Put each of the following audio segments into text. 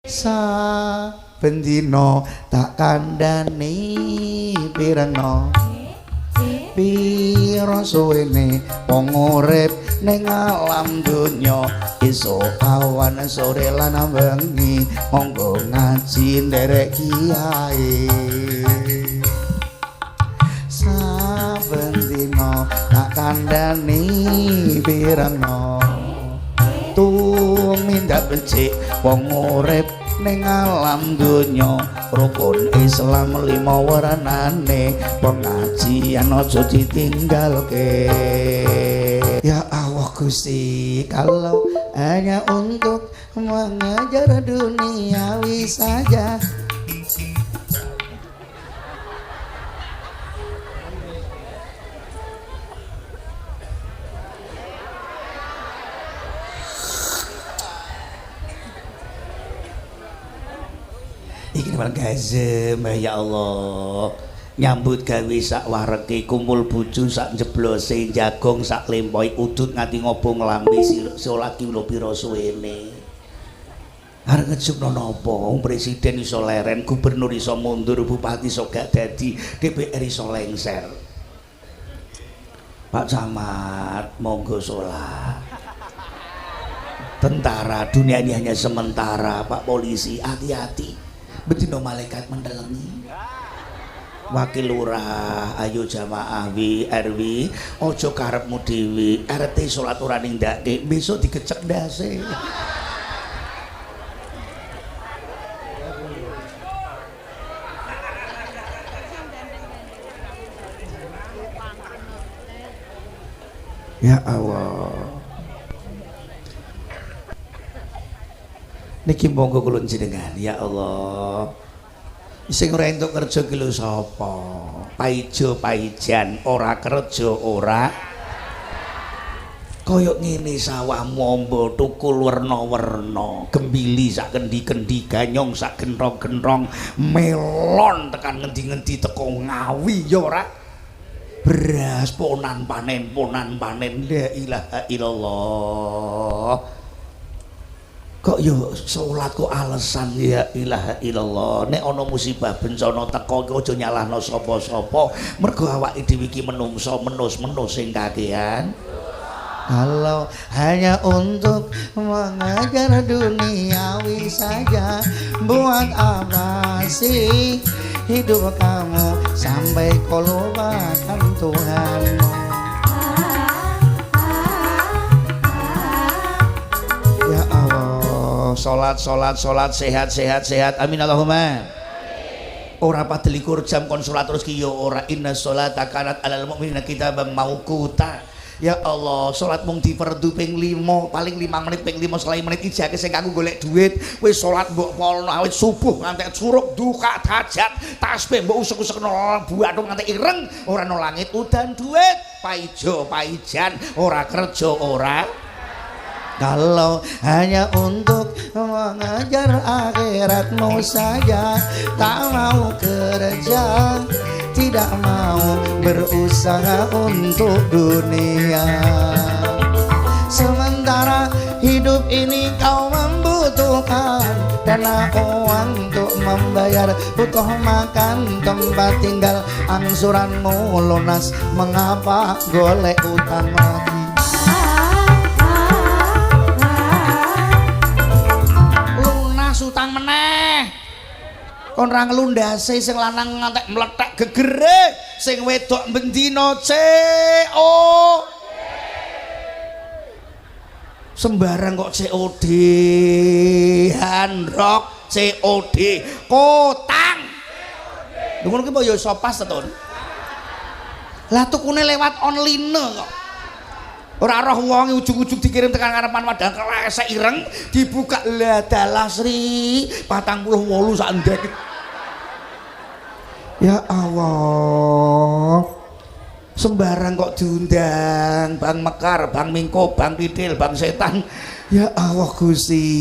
saben dina tak kandhani pirengno pira suwene wong urip ning alam donya esuk awan sore lan wengi monggo ngaji nderek kiai saben dina tak kandhani pirengno tumindak becik wong urip ning alam donya rukun Islam 5 warnane pengajian aja ditinggalke ya Allah Gusti kalau hanya untuk mengajar duniawi saja iki malah gazem ya Allah nyambut gawe sak wareke kumpul bojo sak jeblose jagong sak lempoi udut nganti ngobong lambe salat ki lho pira suwene arep ngejupno napa presiden iso leren gubernur iso mundur bupati iso gak dadi DPR iso lengser Pak Camat monggo salat tentara dunia ini hanya sementara Pak polisi hati-hati betina malaikat mendelengi wakil lurah ayo jamaah RW ojo karepmu dhewe RT salat ora nindakake besok digecek ndase ya Allah niki monggo kula jenengan ya Allah sing ora entuk kerja ki lho sapa paijo paijan ora kerja ora kaya ngene sawah mombo tukul werna-werna gembili sak kendi-kendi ganyong sak gentrong-gentrong melon tekan ngendi-ngendi teko Ngawi ya ora beras ponan panen la ilaha illallah kok yo salat kok alasan ya ilaha illallah nek ana musibah bencana teko aja nyalahno sapa-sapa mergo awake dhewe iki menungso menus-menus sing kakean kalau hanya untuk mengajar duniawi saja buat apa sih hidup kamu sampai kau lupakan Tuhanmu ya Allah salat sehat amin Allahumma ora 24 jam kon salat terus ki yo ora inna sholata kanat alal mukminina kitaban mauquta ya Allah salat mung diperdu ping 5 paling 5 menit ping 5 selai menit ijake sing kanggo golek duit wis salat mbok polno awit subuh nganti suruk duka hajat tasbih mbok usuk-usukno buathung nganti ireng ora no langit udan duit paijo paijan ora kerja ora kalau hanya untuk mengejar akhiratmu saja tak mau kerja tidak mau berusaha untuk dunia sementara hidup ini kau membutuhkan dana uang untuk membayar butuh makan tempat tinggal angsuranmu lunas mengapa golek utang lagi utang meneh kon ra nglundase sing lanang ngantek mlethek gegere sing wedok bendina CO sembarang kok COD handrok COD kotang ngono ki mbok ya iso pas to lah tukune lewat online kok ora roh wong ujug-ujug dikirim tekan karepan padang kresek ireng dibuka lah dalah Sri 48 sak ndek ya Allah sembarang kok diundang Bang Mekar, Bang Mingko, Bang Pidil, Bang Setan ya Allah Gusti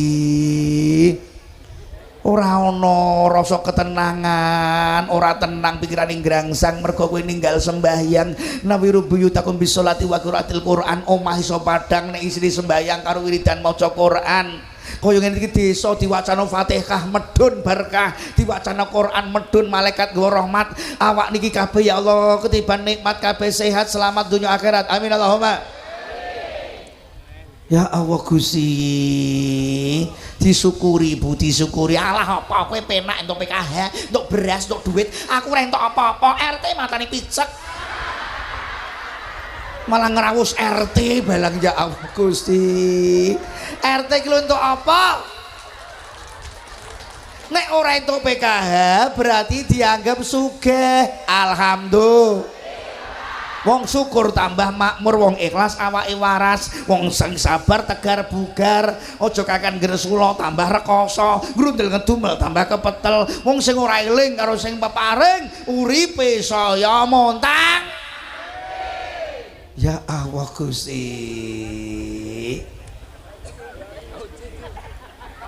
ora ana rasa ketenangan ora tenang pikiran ing grangsang mergo kowe ninggal sembahyang nawiru buyutakum bisolati wa qiraatil Quran omah iso padang nek isine sembahyang karo wiridan maca Quran Kaya ngene iki desa diwacana Fatihah medun berkah, diwacana Quran medun malaikat nggawa rahmat. Awak niki kabeh ya Allah ketiban nikmat kabeh sehat selamat dunia akhirat. Amin Allahumma. Ya Allah Gusti, disyukuri Bu, disyukuri. Alah apa kowe penak entuk PKH, entuk beras, entuk duit. Aku ora entuk apa-apa. RT matane picek. Malah ngerawus RT balang ya Allah Gusti. RT ki lho entuk apa? Nek ora entuk PKH berarti dianggap sugih. Alhamdulillah. Wong syukur tambah makmur, wong ikhlas awake waras, wong sing sabar tegar bugar, aja kakan gresula tambah rekoso, grundel ngedumel tambah kepetel, wong sing ora eling karo sing peparing uripe saya montang. Ya Allah Gusti.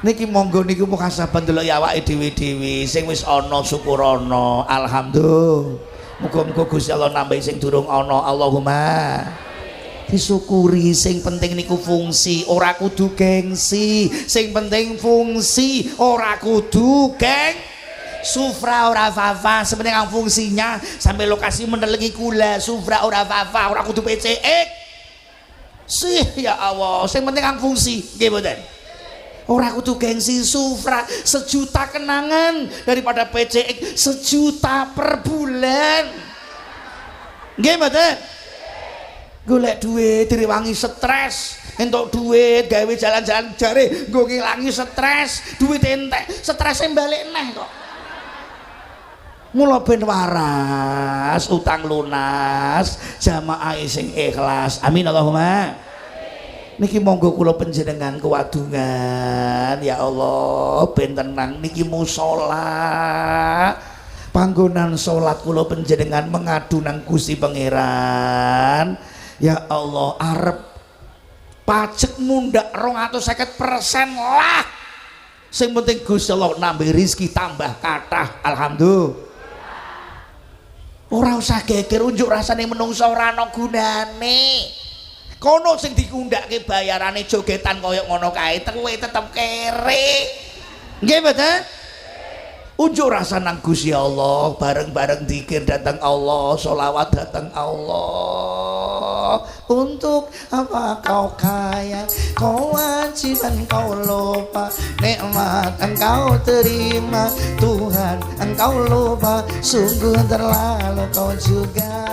Niki monggo niku muhasabah ndelok ya awake dhewe-dhewe sing wis ana syukur ana. Alhamdulillah. Muga-muga Gusti Allah nambahi sing durung ana. Allahumma. Disyukuri, sing penting niku fungsi, ora kudu gengsi. Sing penting fungsi, ora kudu sufra ora fafa, sebenarnya yang fungsinya sampai lokasi mendelengi kula. Sufra ora fafa, ora kudu PCX. Sih ya Allah, sing penting yang fungsi, nggih mboten? Ora kudu gengsi. Sufra sejuta kenangan daripada PCX sejuta per bulan. Nggih mboten? Golek duit direwangi stres, entuk duit gawe jalan-jalan jare nggo ngilangi stres, duit entek, strese balik neh kok. Mula ben waras, utang lunas, jamaah sing ikhlas. Amin Allahumma. Niki monggo kula panjenengan kewadungan ya Allah ben tenang niki musala panggonan salat kula panjenengan mengadu nang Gusti Pangeran ya Allah arep pajak mundak 250% lah sing penting Gusti Allah nambah rezeki tambah kathah. Alhamdulillah. Ora usah geger unjuk rasane menungso ora ana gunane. Kono sing dikundhake bayarane jogetan kaya ngono kae kowe tetep kere. Nggih mboten? Unjuk rasa nang Gusti Allah, bareng-bareng zikir datang Allah, sholawat datang Allah. Untuk apa kau kaya, kau wajiban kau lupa, nikmat engkau terima, Tuhan engkau lupa, sungguh terlalu kau juga.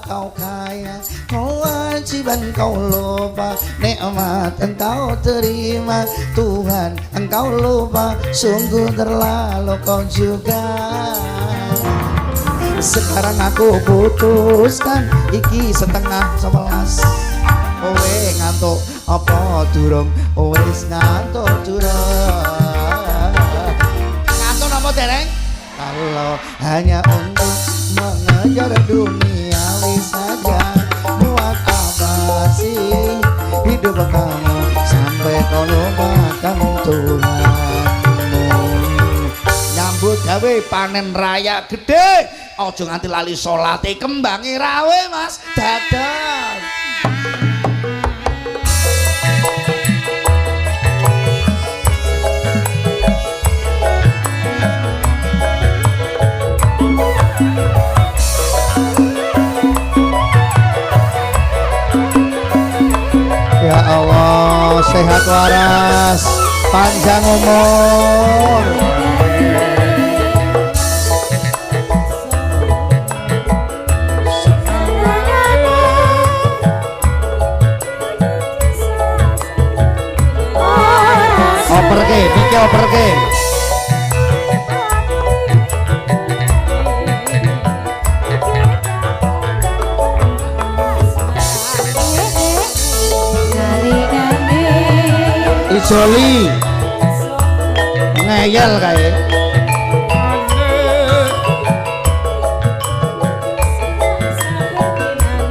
Kau kaya, kau wajiban kau lupa, nikmat engkau terima, Tuhan engkau lupa, sungguh terlalu kau juga. Sekarang aku putuskan iki 10:30. Kowe ngantuk apa durung? Wis ngantuk durung? Ngantuk napa dereng? Kalau hanya untuk mengejar dunia saja, buat apa sih hidup kamu sampai kau lupakan Tuhanmu. Nyambut gawe panen raya gede, ojo nganti lali sholate kembangi rawe Mas dadah. Ya Allah, sehat waras, panjang umur. Oper ke, niki oper ke. Joli ngeyel kae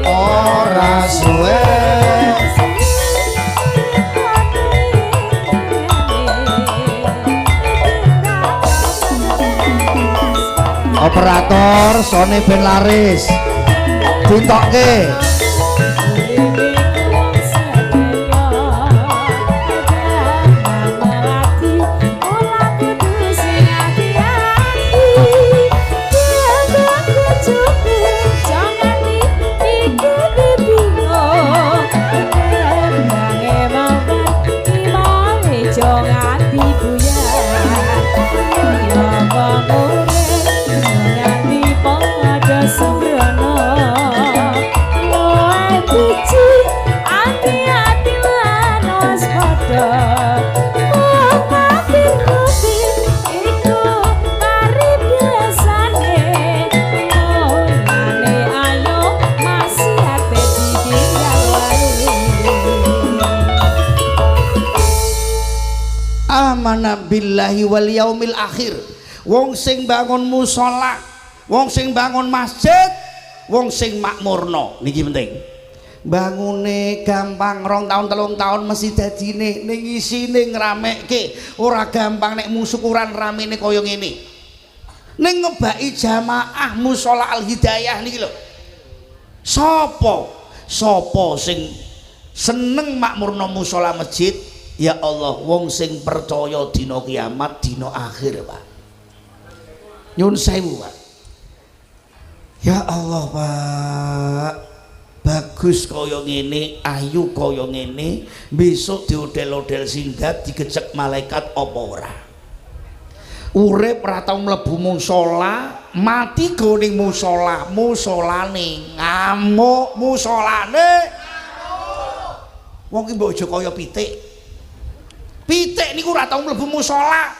ora suwe operator sone ben laris Dintokke. Amana billahi wal yaumil akhir. Wong sing bangun musala, wong sing bangun masjid, wong sing makmurno niki penting. Bangune gampang 2 tahun 3 tahun mesti dadine ning isine ngramekke ora gampang nek musyukuran ramene kaya ngene. Ning ngebaki jamaah musala Al Hidayah niki lho. Sapa sing seneng makmurno musala masjid? Ya Allah, wong sing percaya dina kiamat, dina akhir, Pak. Nyun sewu, Pak. Ya Allah, Pak. Bagus kaya ngene, ayu kaya ngene, besok diodel-odel singgat digecek malaikat apa ora? Urip ora tau mlebu musala, mati go ning musala, musolane ngamuk, musolane ngamuk. Wong ki mbok aja kaya pitik. Pitik niku ora tau mlebu musala.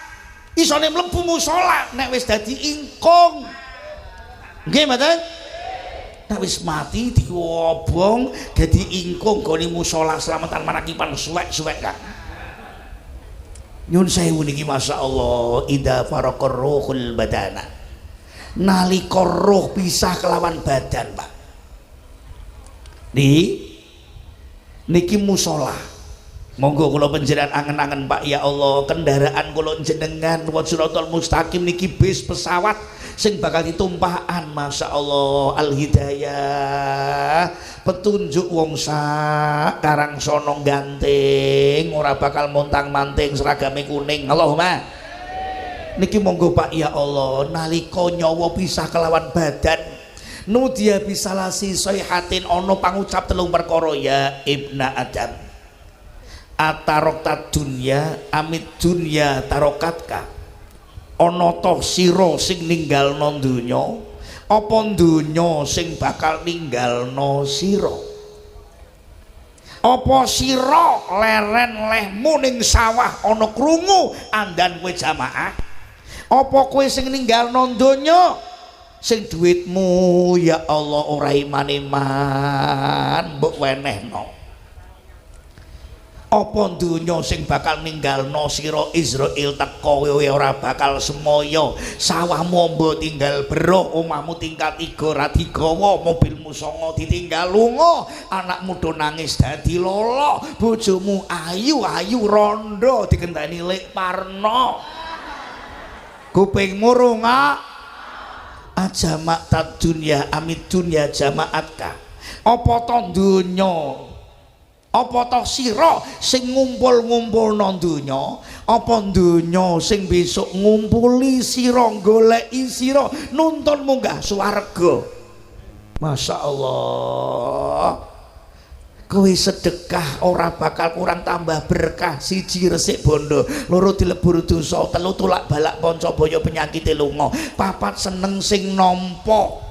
Isone mlebu musala nek wis dadi ingkung. Nggih mboten? Nek wis mati diobong dadi ingkung gone musala selamatan manakipan suwek-suwek kan. Nyun sewu niki masyaallah idza faraqar ruhul badana. Nalika roh pisah kelawan badan, Pak. Niki musala. Monggo kula panjenengan angen-angen Pak ya Allah kendaraan kula jenengan Siratal Mustaqim niki bis pesawat sing bakal ditumpahan Masya Allah Al Hidayah petunjuk wong sak karang sono ganting ora bakal montang-manting seragame kuning Allahumma niki monggo Pak ya Allah nalika nyawa pisah kelawan badan nudia bisalasi sayhatin ono pangucap 3 perkara ya Ibna Adam atarokta dunya amit dunya tarokatka ana ta sira sing ninggalno donya apa donya sing bakal ninggalno sira apa sira leren lehmu ning sawah ana krungu andan kowe jamaah apa kowe sing ninggalno donya sing duitmu ya Allah ora iman-iman mbok wenehno apa dunya sing bakal ninggalno sira Israil teko kowe ora bakal semoyo sawahmu mbok tinggal bero omahmu tingkat 3 ra digawa mobilmu songo ditinggal lunga anakmu do nangis dadi lolo bojomu ayu-ayu rondo dikenteni lek parno kupingmu runga ajamak tad dunya amit dunya jamaatka apa to dunya apa toh sira sing ngumpul-ngumpulno donya apa donya sing besok ngumpuli sira goleki sira nuntun munggah swarga Masya Allah kowe sedekah ora bakal kurang tambah berkah siji resik bondo loro dilebur dosa telu tulak balak panca boyo penyakit lunga papat seneng sing nampa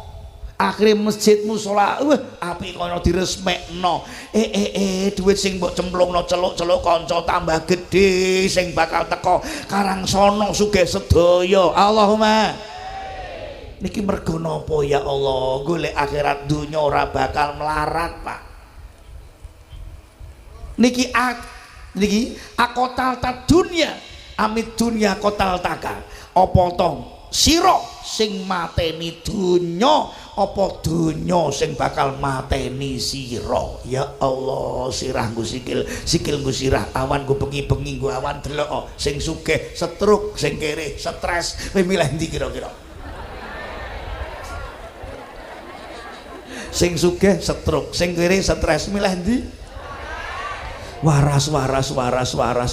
akhirnya masjid mushola apik kono diresmekno duit sing mbok cemplungno celuk-celuk kanca tambah gede sing bakal teko karang sono sugih sedaya Allahumma niki mergo napa ya Allah golek akhirat dunya ora bakal melarat Pak niki akotal ta dunya amit dunya kotal taka apa to sira sing mateni dunya apa donya sing bakal mateni sira ya Allah sirah nggo sikil nggo sirah awan nggo bengi-bengi nggo awan delok sing sugih stroke sing kere stres kowe milih ndi kira-kira Sing sugih stroke, sing kiri stres, milih ndi? Waras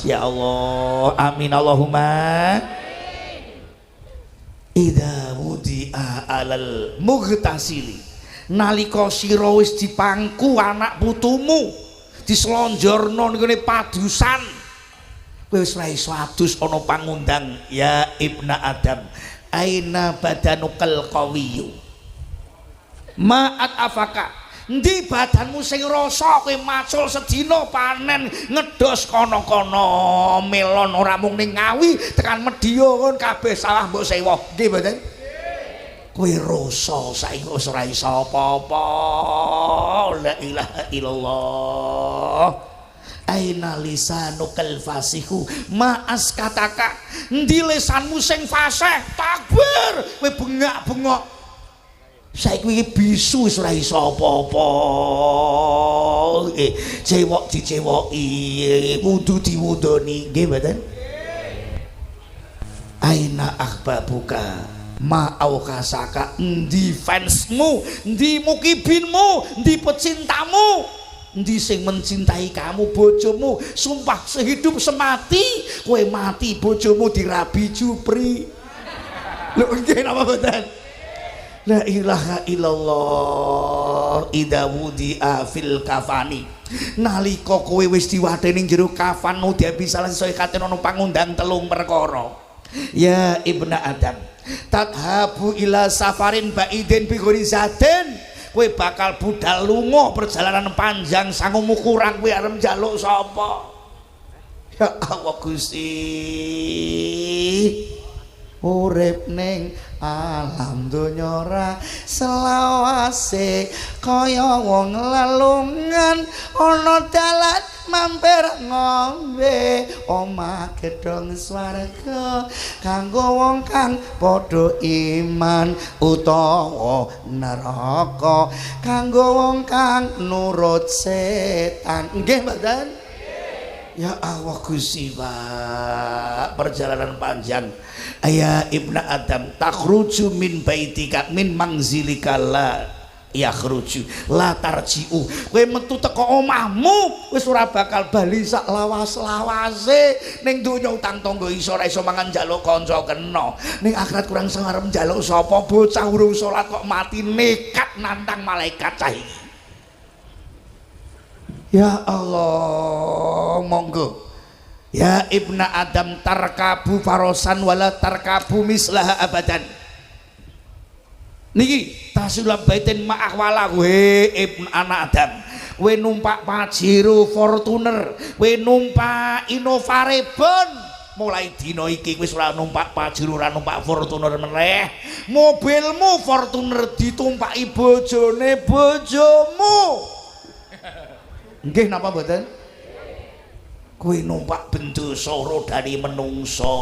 ya Allah. Amin Allahumma. Idza wudi'a alal mughtasili, nalika sira wis dipangku anak putumu dislonjorno nggone padusan, kowe wis ra iso adus ana pangundang. Ya ibna Adam, aina badanukal qawiyyu ma'at afaka, ndi badanmu sing rasa kowe macul sedina panen ngedos kono-kono melon ora mung ning Ngawi tekan Medion kabeh sawah mbok sewa nggih mboten? Kowe rasa saiki wis ora iso apa-apa. La ilaha illallah. Aina lisanukal fasihu ma'as kataka, ndi lisanmu sing fasih takbir kowe bengak-bengok saiki iki bisu wis ora iso apa-apa. Cewok dicewoki wudu diwudoni nggih mboten? Aina akhbabuka ma'au kasaka, endi fansmu, endi mukibinmu, endi pecintamu, endi sing mencintai kamu, bojomu sumpah sehidup semati kowe mati bojomu dirabi jupri. Lho nggih napa mboten? La ilaha illallah. Idza wudi'a fil kafani, nalika kowe wis diwadeni jero kafan dia bisa sesuai katen ana pangundang telung perkara. Ya ibna Adam, tadhabu ila safarin ba'idin bi ghorizatin, kowe bakal budal lunga perjalanan panjang sangumu kurang, kowe arep njaluk sapa? Ya Allah Gusti, urip ning alam donya ora selawase kaya wong lelungan ana dalan mampir ngombe omah gedhong swarga kanggo wong kang padha iman utawa neraka kanggo wong kang nurut setan nggih mboten? Ya Allah Gusti Pak, perjalanan panjang. Ya ibna Adam, takhruju min baitika min mangzilika la yakhruju la tarji'u, kowe metu teko omahmu wis ora bakal bali sak lawas-lawase. Ning donya utang tangga iso ora iso mangan njaluk kanca kena, ning akhirat kurang sengarep njaluk sapa? Bocah urung salat kok mati nekat nantang malaikat cah iki. Ya Allah, monggo. Ya ibna Adam, tarkabu farosan wala tarkabu mislaha abadan. Niki tasulab baitin ma'akwala, we ibna anak Adam, we numpak Pajero Fortuner, we numpak Innovarebon. Mulai dino iki wis ora numpak Pajero, ora numpak Fortuner meneh. Mobilmu Fortuner ditumpaki bojone bojomu. Nggih napa mboten? Kowe numpak bendosa rodane menungso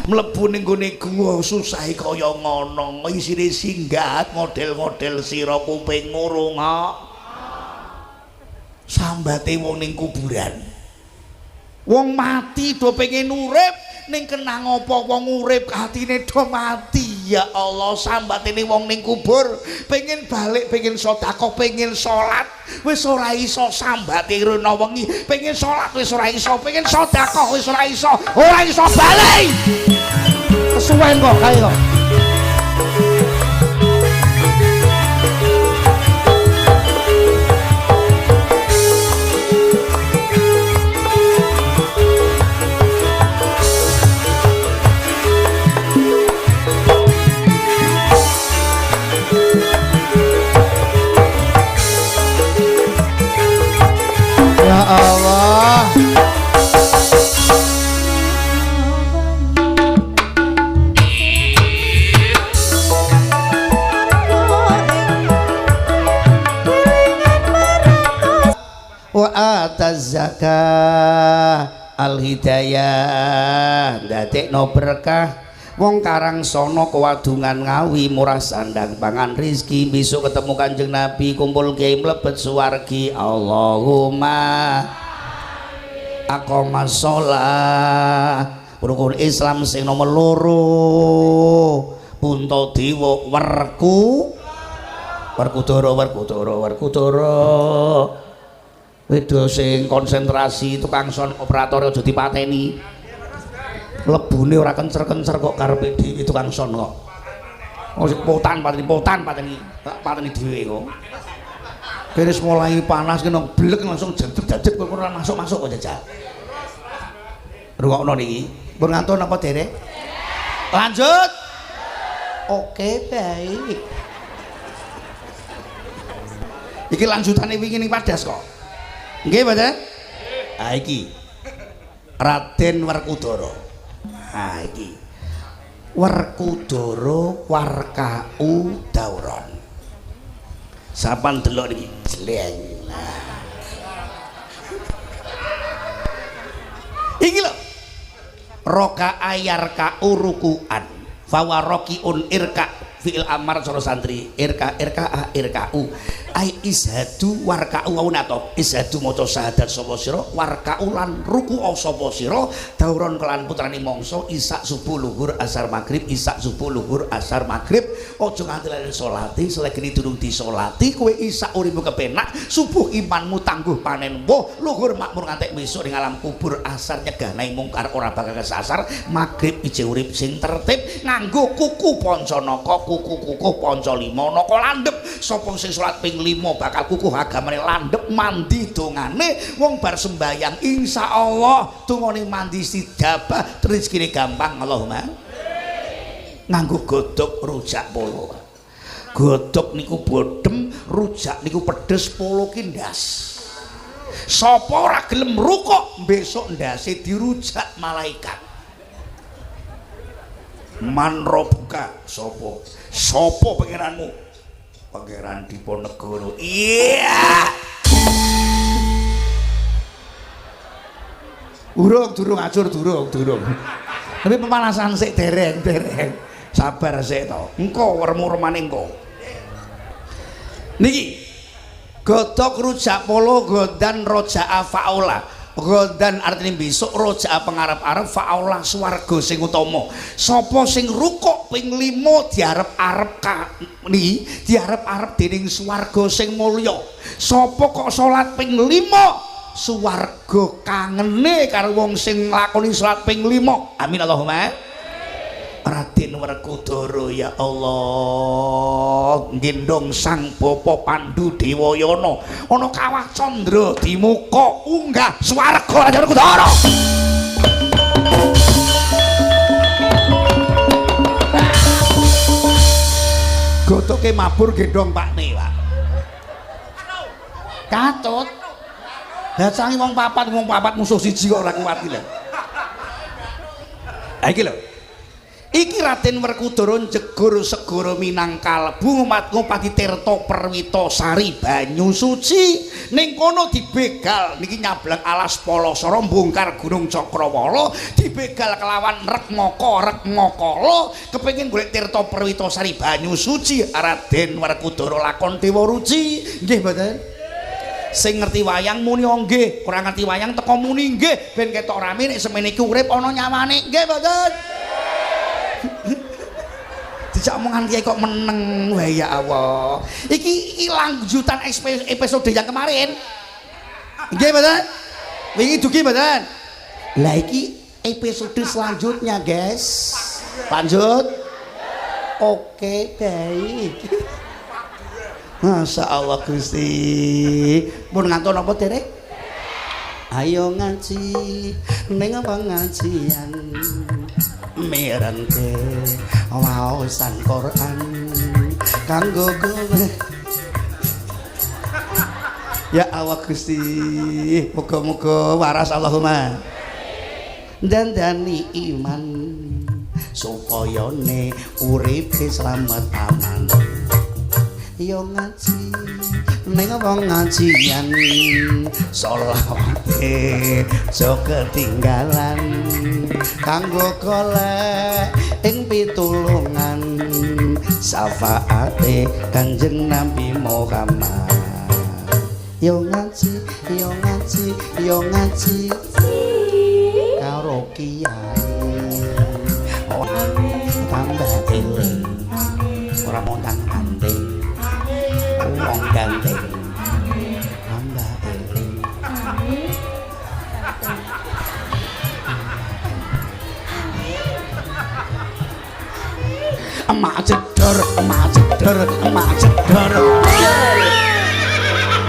mlebu ning gone guwa susah kaya ngono, isine singgat model-model sira kuping ngurunga sambate wong ning kuburan. Wong mati do pengen urip, ning kenang apa wong urip atine do mati. Ya Allah, sambatene wong ning kubur pengen balik, pengen sedekah, pengen salat wis ora iso, sambate rena wengi pengen salat wis ora iso, pengen sedekah wis ora iso balik. Kesuwen kok kae kok. Ya Allah, wa ataz zakah al hidayah, ndadekno berkah wong Karangsono kewadungan Ngawi murah sandang pangan rizki, besok ketemu Kanjeng Nabi kumpul kiai mlebet suwargi. Allahumma aqamas shalah, rukun Islam sing nomor 2 Puntadewa werku Werkudara wedo sing konsentrasi tukang son operator aja dipateni lebune ora kencer-kencer kok karepe dhewe tukang son kok potan pateni dhewe kok kene mulai panas kena blek langsung jajeb kok ora masuk kok jajal rungokno niki pun ngantun apa derek lanjut oke baik iki lanjutane wingi ning Padas kok nggih Pak iki Raden Werkudara iki Werkudara Warkau Dauron sapan delok niki jleng iki lho roka ayar ka urukuan fawarokiun irka fi'il amar cara santri irka u ai izhadu warka'u waunatop izhadu maca syahadat sapa sira warka'u lan ruku sapa sira dauron kelan putrane mangsa isak subuh luhur asar maghrib isak subuh luhur asar maghrib aja nganti lali salati selagene durung disolati kowe isak urimu kepenak subuh imanmu tangguh panen woh luhur makmur ngantek besok ning alam kubur asar nyegah naing mungkar ora bakal kesasar maghrib ije urip sing tertib nganggo kuku pancanaka kuku panca lima naka landhep sapa sing salat ping 5 bakal kukuh agamane landhep mandi dongane wong bar sembayang insyaallah dungane mandi sidabah rezekine gampang Allahumma nganggo godhog rujak polo godhog niku bodhem rujak niku pedes polo ki ndas sapa ora gelem rukuk besok ndase dirujak malaikat man robuka sapa pangeranmu Pangeran Diponegoro iya durung acur durung tapi pemanasan sik dereng sabar sik to engko wermu-remane engko niki godhog rujak polo godan roja faula godan artine besok roja pengarep-arep faula swarga sing utama sapa sing rukuk ping 5 diarep-arep diarep-arep dening swarga sing mulya sapa kok salat ping 5 swarga kangene karo wong sing nglakoni salat ping 5 amin Allahumma Raden Werkudara ya Allah gendong sang bapa Pandhu Dewayana ana kawah candra di muka unggah swarga Raden Werkudara gotoke mabur gendong pakne Pak katut dacangi wong papat musuh siji kok ora kuwat iki lho iki lho iki Raden Werkudara jegur segara Minangkal Bungumat Ngopati Tirta Perwita Sari banyu suci ning kono dibegal niki nyablang alas Palasara bongkar Gunung Cakrawala dibegal kelawan Rekmokala kepengin golek Tirta Perwita Sari banyu suci Raden Werkudara lakon Dewa Ruci nggih mboten sing ngerti wayang muni nggih ora ngerti wayang teko muni nggih ben ketok rame nek semene iki urip ana nyawane nggih mboten dijak omongan kiai kok meneng wae ya Allah iki lanjutan episode yang kemarin nggih mboten wingi dugi mboten lah iki episode selanjutnya guys lanjut oke baik Masya Allah Gusti pun ngantun apa derek ayo ngaji ning pengajian mirengke waosan Quran kanggo kowe ya Allah Gusti muga-muga waras Allahumma dandani iman supaya ne uripe slamet aman yo ngaji ning pengajian selawate aja ketinggalan kanggo golek ing pitulungan syafaate Kanjeng Nabi Muhammad yo ngaji karo kiai tambah eling ora montang anting emak jedor emak jedor emak jedor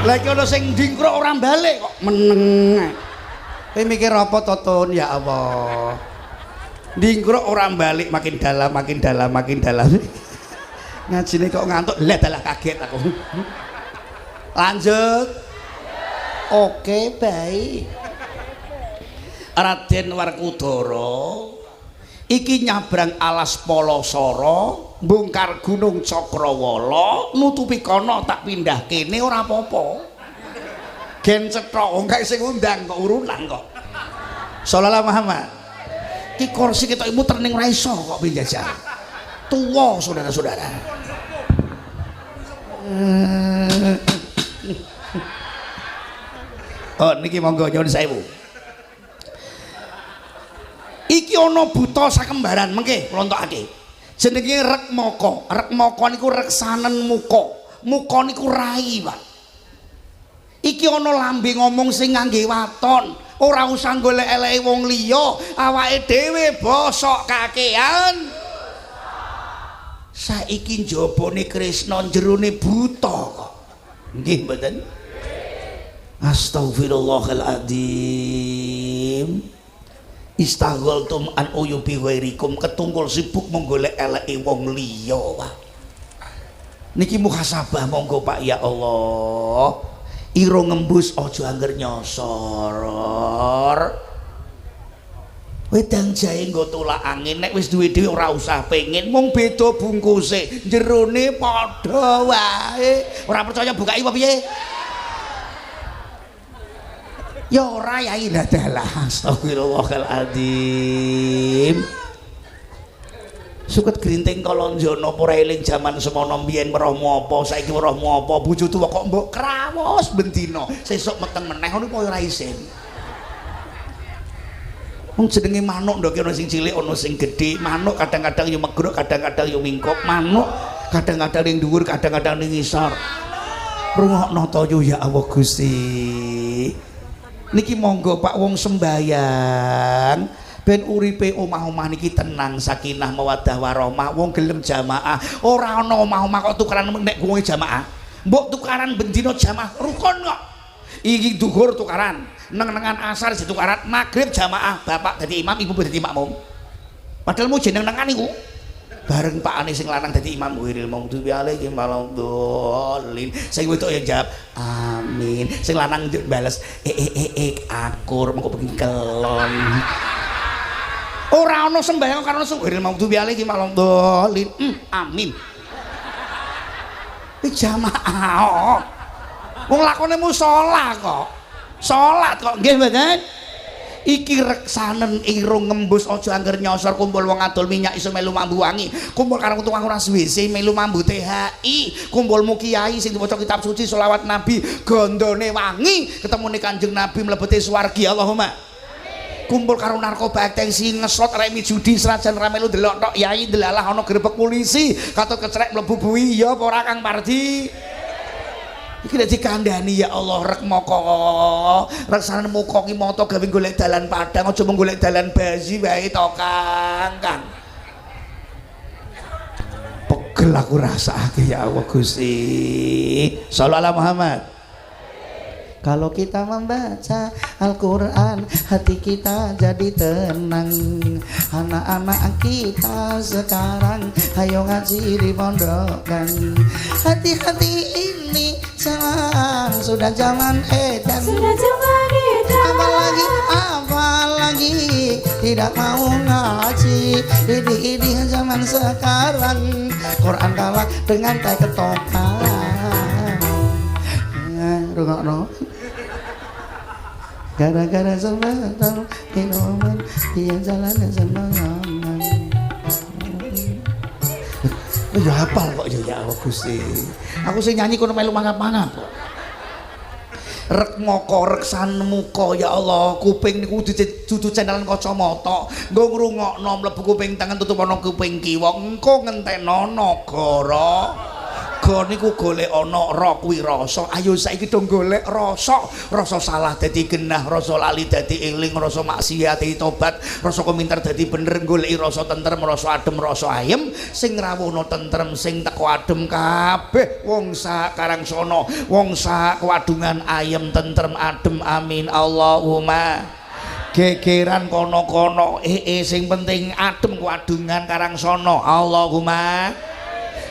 lagi ana sing ndingkruk ora balik kok meneng kowe mikir apa Totun ya Allah ndingkruk ora balik makin dalam makin dalam makin dalam ngajine kok ngantuk lah dalah kaget aku lanjut oke baik Raden Werkudara iki nyabrang alas Palasara mbongkar gunung Cakrawala nutupi kono tak pindah kene ora apa-apa gen cethok wong kae sing undang kok urunan kok sallallahu Muhammad iki kursi ketok imu terning ora iso kok pinjajal tuwa saudara-saudara oh niki monggo nyuwun sewu iki ana buta sakembaran mengke kula entokake jenenge Rekmaka Rekmaka niku reksanen muka niku rai Pak iki ana lambe ngomong sing ngangge waton ora usah golek eleke wong liya awake dhewe bosok kakean saiki njabane Krisna jerone buta kok nggih mboten Astagfirullahaladzim istaghaltum an uyubi ghairikum ketungkul sibuk menggolek eleke wong liya niki muhasabah monggo Pak ya Allah ira ngembus aja angger nyosor wedang jahe nggo tolak angin nek wis duwe dhewe ora usah pengen mung beda bungkuse jerone padha wae ora percaya bukai apa piye ya ora yai ladalah astagfirullahaladzim suket grinting kalonjono ora eling jaman semono mbiyen weruhmu apa saiki weruhmu apa bojo tuwa kok mbok krawos bendina sesuk meteng meneh ngono kaya ora isin wong jenenge manuk ndok ana sing cilik ana sing gedhe manuk kadang-kadang yo megrok kadang-kadang yo mingkop manuk kadang-kadang ning dhuwur kadang-kadang ning ngisor rungokno to ya Allah Gusti niki monggo Pak wong sembayang ben uripe omah-omah niki tenang sakinah mawaddah warahmah wong gelem jamaah ora ana omah-omah kok tukaran nek wong jamaah mbok tukaran bendina jamaah rukun kok iki duhur tukaran neng-nengan asar ditukaran magrib jamaah bapak dadi imam ibu dadi makmum padahal mau jeneng-nengan iku bareng pakane sing lanang dadi imam wiril maghdubi alaihim waladhdallin sing wedok ya jawab amin sing lanang bales akur mengko pengen kelon ora ana sembahyang karo wiril maghdubi alaihim waladhdallin amin iki jamaah wong lakone musala kok salat kok nggih mboten iki reksanen irung ngembus aja angger nyosor kumpul wong adol minyak iso melu mambu wangi kumpul karo tukang ora WC melu mambu THI kumpulmu kiai sing diwaca kitab suci selawat nabi gondone wangi ketemune kanjeng nabi mlebete swargi Allahumma kumpul karo narkoba aktengsi ngesot remi judi senajan ra melu delok tok yai delalah ana grebek polisi katut kecrek mlebu buwi ya apa ora Kang Pardi iki nek dikandhani ya Allah Rekmaka reksanen muka ki mata gawe golek dalan padang aja mung golek dalan basi wae to Kang pegel aku rasake ya Allah Gusti sallallahu Muhammad kalau kita membaca Al-Quran hati kita jadi tenang anak-anak kita sekarang ayo ngaji di pondokan hati-hati ini jangan sudah zaman edan apalagi tidak mau ngaji ini zaman sekarang Quran kalah dengan teh ketokan rungokno gara-gara sebentar minuman dia jalan sembarangan ya hafal kok ya Allah Gusti aku sing nyanyi kono melu mangap-mangap Rekmaka reksan muka ya Allah kuping niku dudu cendelan kacamata nggo ngrungokno mlebu kuping tangan tutup ana kuping kiwa engko ngenteno negara Mergo niku golek ana ra kuwi rasa. Ayo saiki do golek rasa. Rasa salah dadi genah, rasa lali dadi eling, rasa maksiat dadi tobat, rasa kominter dadi bener, goleki rasa tentrem, rasa adem, rasa ayem sing ngrawuhna tentrem, sing teko adem kabeh wong sak Karangsana, wong sak Wadungan ayem tentrem adem. Amin Allahumma. Gegeran kono-kono sing penting adem Wadungan Karangsana. Allahumma.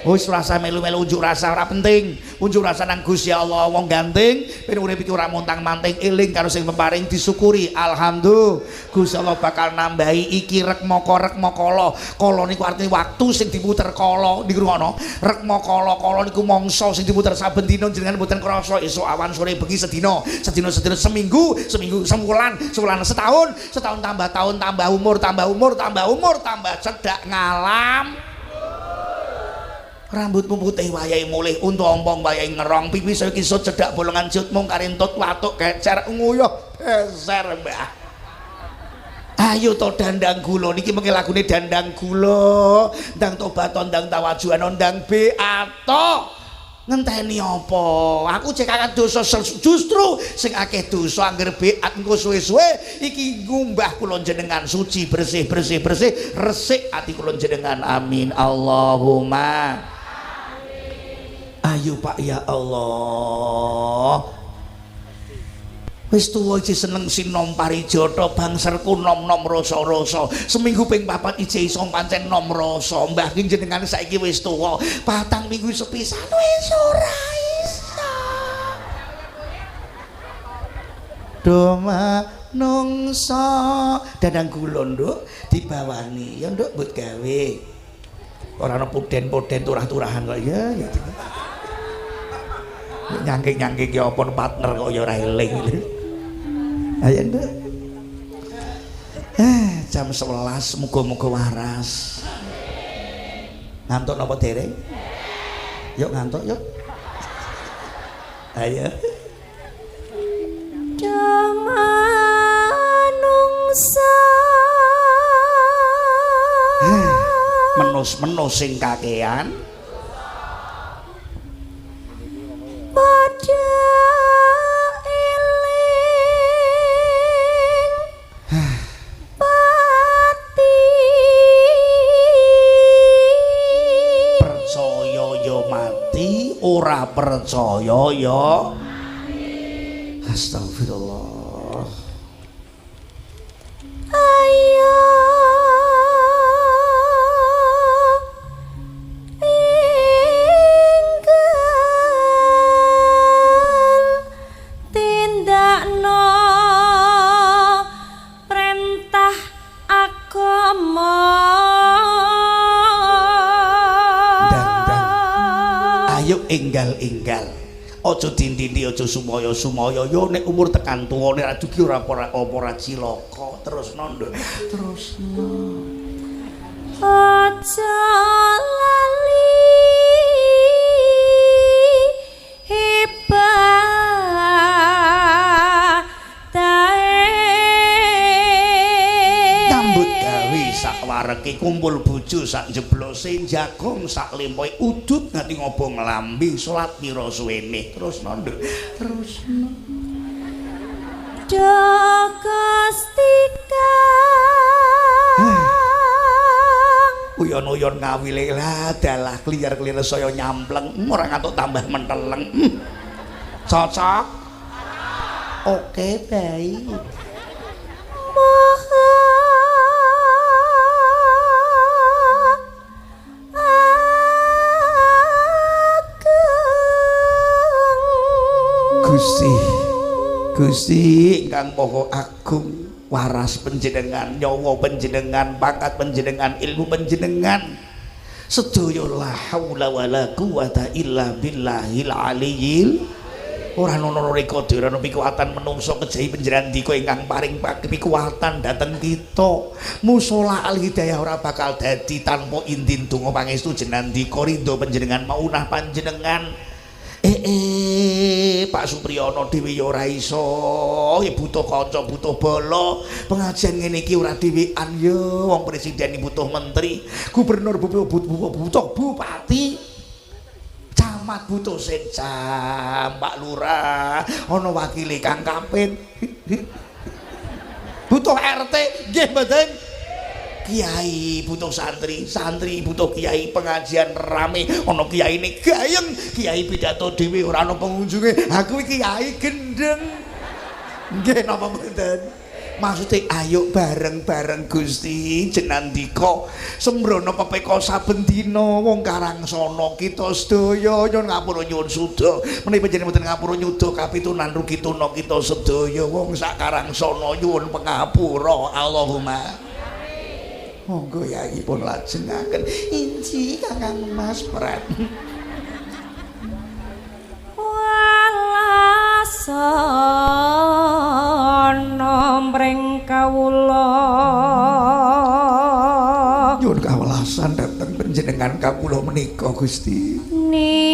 Wis rasa melu-melu unjuk rasa ora penting. Unjuk rasa nang Gusti Allah. Wong ganteng ben urip iki ora montang-manting, eling karo sing peparing disyukuri. Alhamdulillah. Gusti Allah bakal nambahi iki rekmaka kala. Kala niku artine waktu sing diputer kala niku ngono. Rekmaka kala niku mangsa sing diputer saben dina jenengan mboten krasa esuk awan sore bengi sedina seminggu sebulan setahun tambah umur tambah cedak ngalam. Rambutmu putih wayahe mulih, untu ompong wayahe ngerong, pipi saya kisut cedak bolongan jut mung karintut watuk kecer nguyuh beser mbah. Ayo to dandang gula niki mengke lagune dandang gula, ndang tobat ndang tawajuan ndang beato. Ngenteni apa? Aku cek akeh dosa justru sing akeh dosa angger beat engko suwe-suwe iki ngumbah kula jenengan suci bersih resik ati kula jenengan. Amin Allahumma. Ayo Pak ya Allah. Wis tuwa iki seneng sinom parijata bangserku nom-nom rasa-rasa. Seminggu ping 4 ije iso pancen nom rasa. Mbah ki jenengan saiki wis tuwa. 4 minggu sepisan wis ora iso. Doma nungsa dadang gula nduk dibawani. Ya nduk mbut gawe. Ora ana puden-puden turah-turahan kok ya. Nyangking-nyangking ya apa partner kok ya ora eling. Ayo nduk. Jam 11 muga-muga waras. Ngantuk napa dereng? Yuk ngantuk yuk. Ayo. Manungsa. Menus-menus sing kakean. Pada eling pati percaya ya mati, ora percaya ya astagfirullah. Ayo enggal-enggal aja dindi-dindi aja sumaya-sumaya yo nek umur tekan tuwa nek adugi ora apa cilaka terusno nduk terusno aja lali ibadahe nyambut gawe sakwareke kumpul bojo sak jeblose jagong sak lempoe udut nganti ngobong lambe salat pira suwene terusno nduk terusno Jogostika uyon-uyon ngawile lah dalah kliar-kliar saya nyampleng ora ngantuk tambah menteleng cocok oke baik Gusti ingkang Maha Agung waras panjenengan nyawa panjenengan pangkat panjenengan ilmu panjenengan sedaya la haula wala quwata illa billahil aliyil ora ana reka dhewe ana pikuwatan menungso kejahi panjenengan dika ingkang paring pikuwatan dhateng kita musala al hidayah ora bakal dadi tanpa indin donga pangestu jenengan dika rindu panjenengan maunah panjenengan Pak Supriyono dhewe ya ora iso butuh kanca butuh bala pengajian ngene iki ora dhewean ya wong presiden butuh menteri gubernur butuh bupati camat camat butuh secam Pak Lurah ana wakile Kang Kapin butuh RT nggih mboten kiai butuh santri santri butuh kiai pengajian rame ana kiyaine gayeng kiai pidato dhewe ora ana pengunjunge aku kiai gendeng nggih napa mboten maksudnya ayo bareng-bareng Gusti jenandika sembrono pepeka saben dina wong Karangsono kita sedaya nyuwun ngapura nyuwun suda menawi panjenengan mboten ngapura nyuda kapitunan rugi tuna kita sedaya wong sak Karangsono nyuwun pangapura Allahumma monggo yai pun lajengaken inji Kakang Mas Prat Sono mring kawula nyuwun kawelasan dhateng panjenengan kawula menika Gusti niki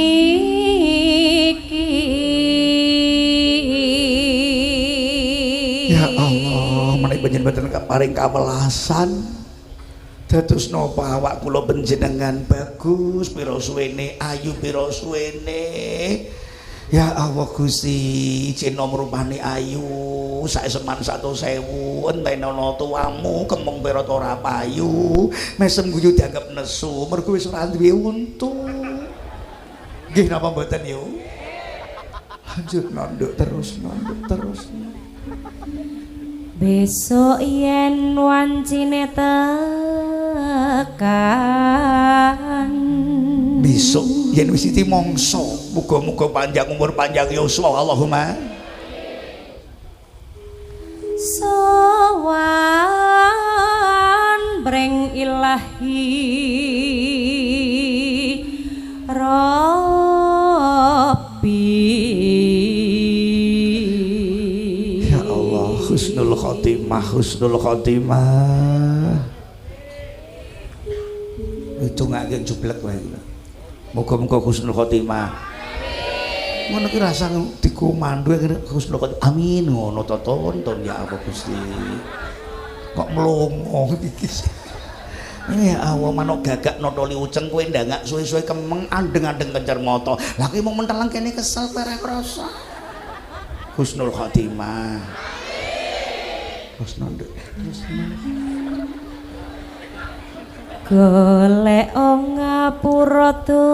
ya Allah menawi panjenengan paring kawelasan dados napa awak kula panjenengan bagus pira suwene ayu pira suwene ya Allah Gusti cina rupane ayu sak seman 100.000 enten ana tuamu kemeng pira ora payu mesem guyu dianggep nesu mergo wis ora duwe untu nggih napa mboten yo lanjut nonduk terus besok yen wancine tekan besok yen wis iki mangsa muga-muga panjang umur panjang yuswa Allahumma sowan breng ilahi Rabbi ya Allah husnul khotimah itu ngake jublek wae muga-muga husnul khotimah ngono ki rasa dikomando husnul khotimah amin ngono to tonton ya apa Gusti kok mlongo iki ya Allah manuk gagak notoli uceng kowe ndangak suwe-suwe kemeng andeng-andeng kencer mata lha ki mung mentelang kene kesel perek rasa husnul khotimah husnul golek ngapura dosa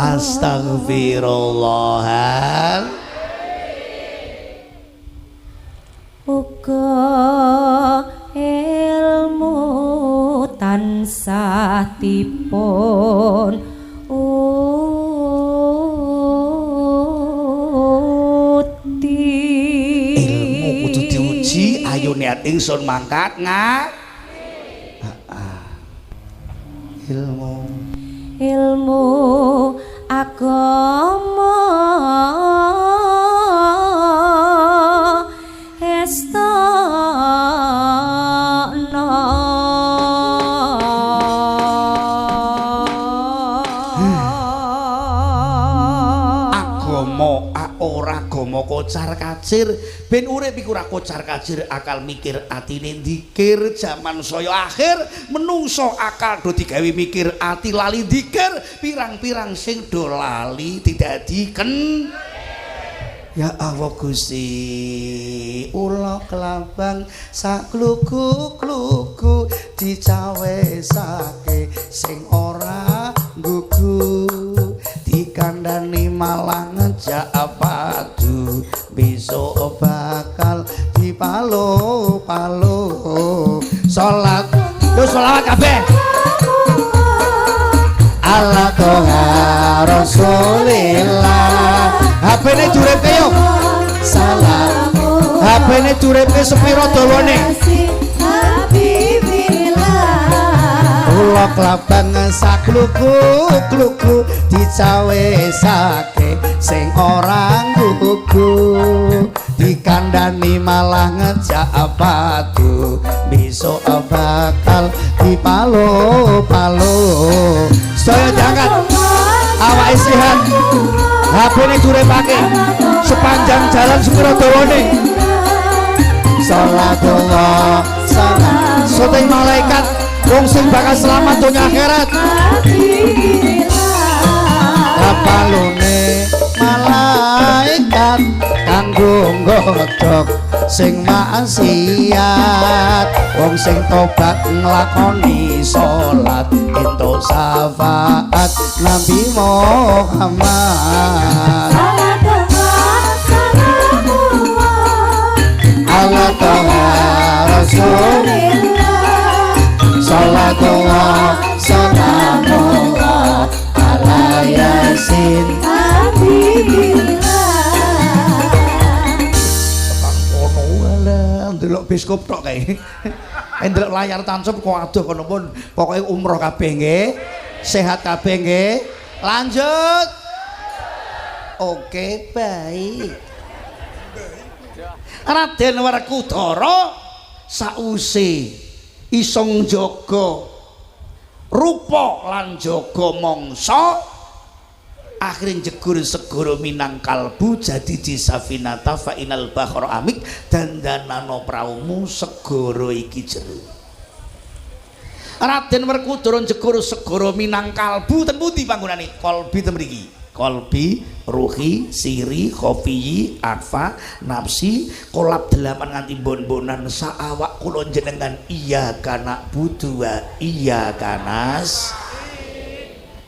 astagfirullah uga ilmu tansah dipun ayo niat ingsun mangkat ilmu agama estana agama ora agama kocar kacir ben urip iku ora kocar kacir akal mikir atine dzikir jaman saya akhir menungso akal do digawe mikir ati lali dzikir pirang-pirang sing do lali didadiken ya Allah Gusti ula kelabang sak kluku-kluku dicawesake sing ora gugu dikandani malah ngejak padu besok bakal dipalo-palo salat yo selawat kabeh Allah Toha Rasulillah HP-ne duripke yo salam HP-ne duripke sepiro dawane kula klabang sakluku-kluku dicawesake sing ora gugu dikandani malah ngejak padu besok bakal dipalo-palo saya jangan awak sehat HP-ne duripake sepanjang jalan sepiro dawane salatullah salam soting malaikat wong sing bakal selamat donya akhirat kapalune malaikat kanggo nggodhog sing maksiat wong sing tobat nglakoni salat entuk syafaat Nabi Muhammad Allah Ta'ala Rasulillah Salatullah Salamullah ala Yasin ndelok biskop tok kae. Ndelok layar tancep kok adoh kono pun. Pokoke umroh kabeh nggih. Sehat kabeh nggih. Lanjut. Oke, baik. Raden Werkudara sause iso njaga rupa lan jaga mangsa akhirnya jegur segoro minang kalbu jadi di safinata fa'inal bahro amik dandanano praumu segoro iki jeru Raden Werkudara jegur segoro minang kalbu ten pundi panggonane kolbi ten mriki kolbi ruhi siri khofiyi akfa nafsi kolab 8 nganti bon-bonan saawak kula jenengan iya kana budu wa iya kanas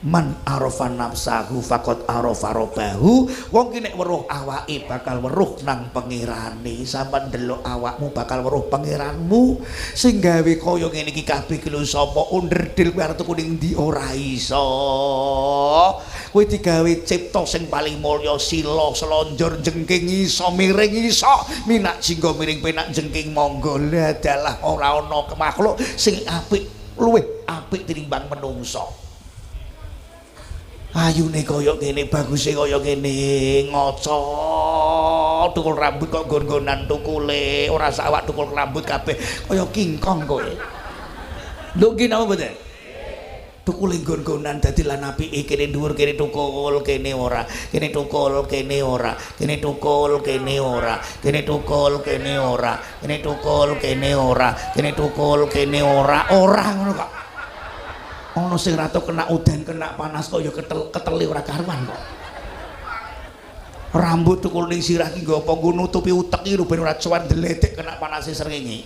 man arafa nafsahu faqad arafa rabbahu wong ki nek weruh awake bakal weruh nang pengirane sampean ndelok awakmu bakal weruh pangeranmu sing gawe kaya ngene iki kabeh ki lho sapa underdil kowe arep tuku ning ndi ora iso kowe digawe cipta sing paling mulya sila selonjor jengking iso miring iso minak jingga miring penak jengking monggo dalah ora ana makhluk sing apik luwih apik tinimbang menungso ayune kaya kene baguse kaya kene ngoco tukul rambut kok gon-gonan tukule ora sawak tukul rambut kabeh kaya kingkong kowe lho ki napa mboten tukule gon-gonan dadi lan apike kene dhuwur kene tukul kene ora kene tukul kene ora kene tukul kene ora kene tukul kene ora kene tukul kene ora kene tukul kene ora ora ngono kok ono sing ratu kena udan kena panas kok ya keteli ora karuan kok rambut tukul ning sirah ki nggo apa nggo nutupi utek iki lho ben ora cuan deletik kena panase srengenge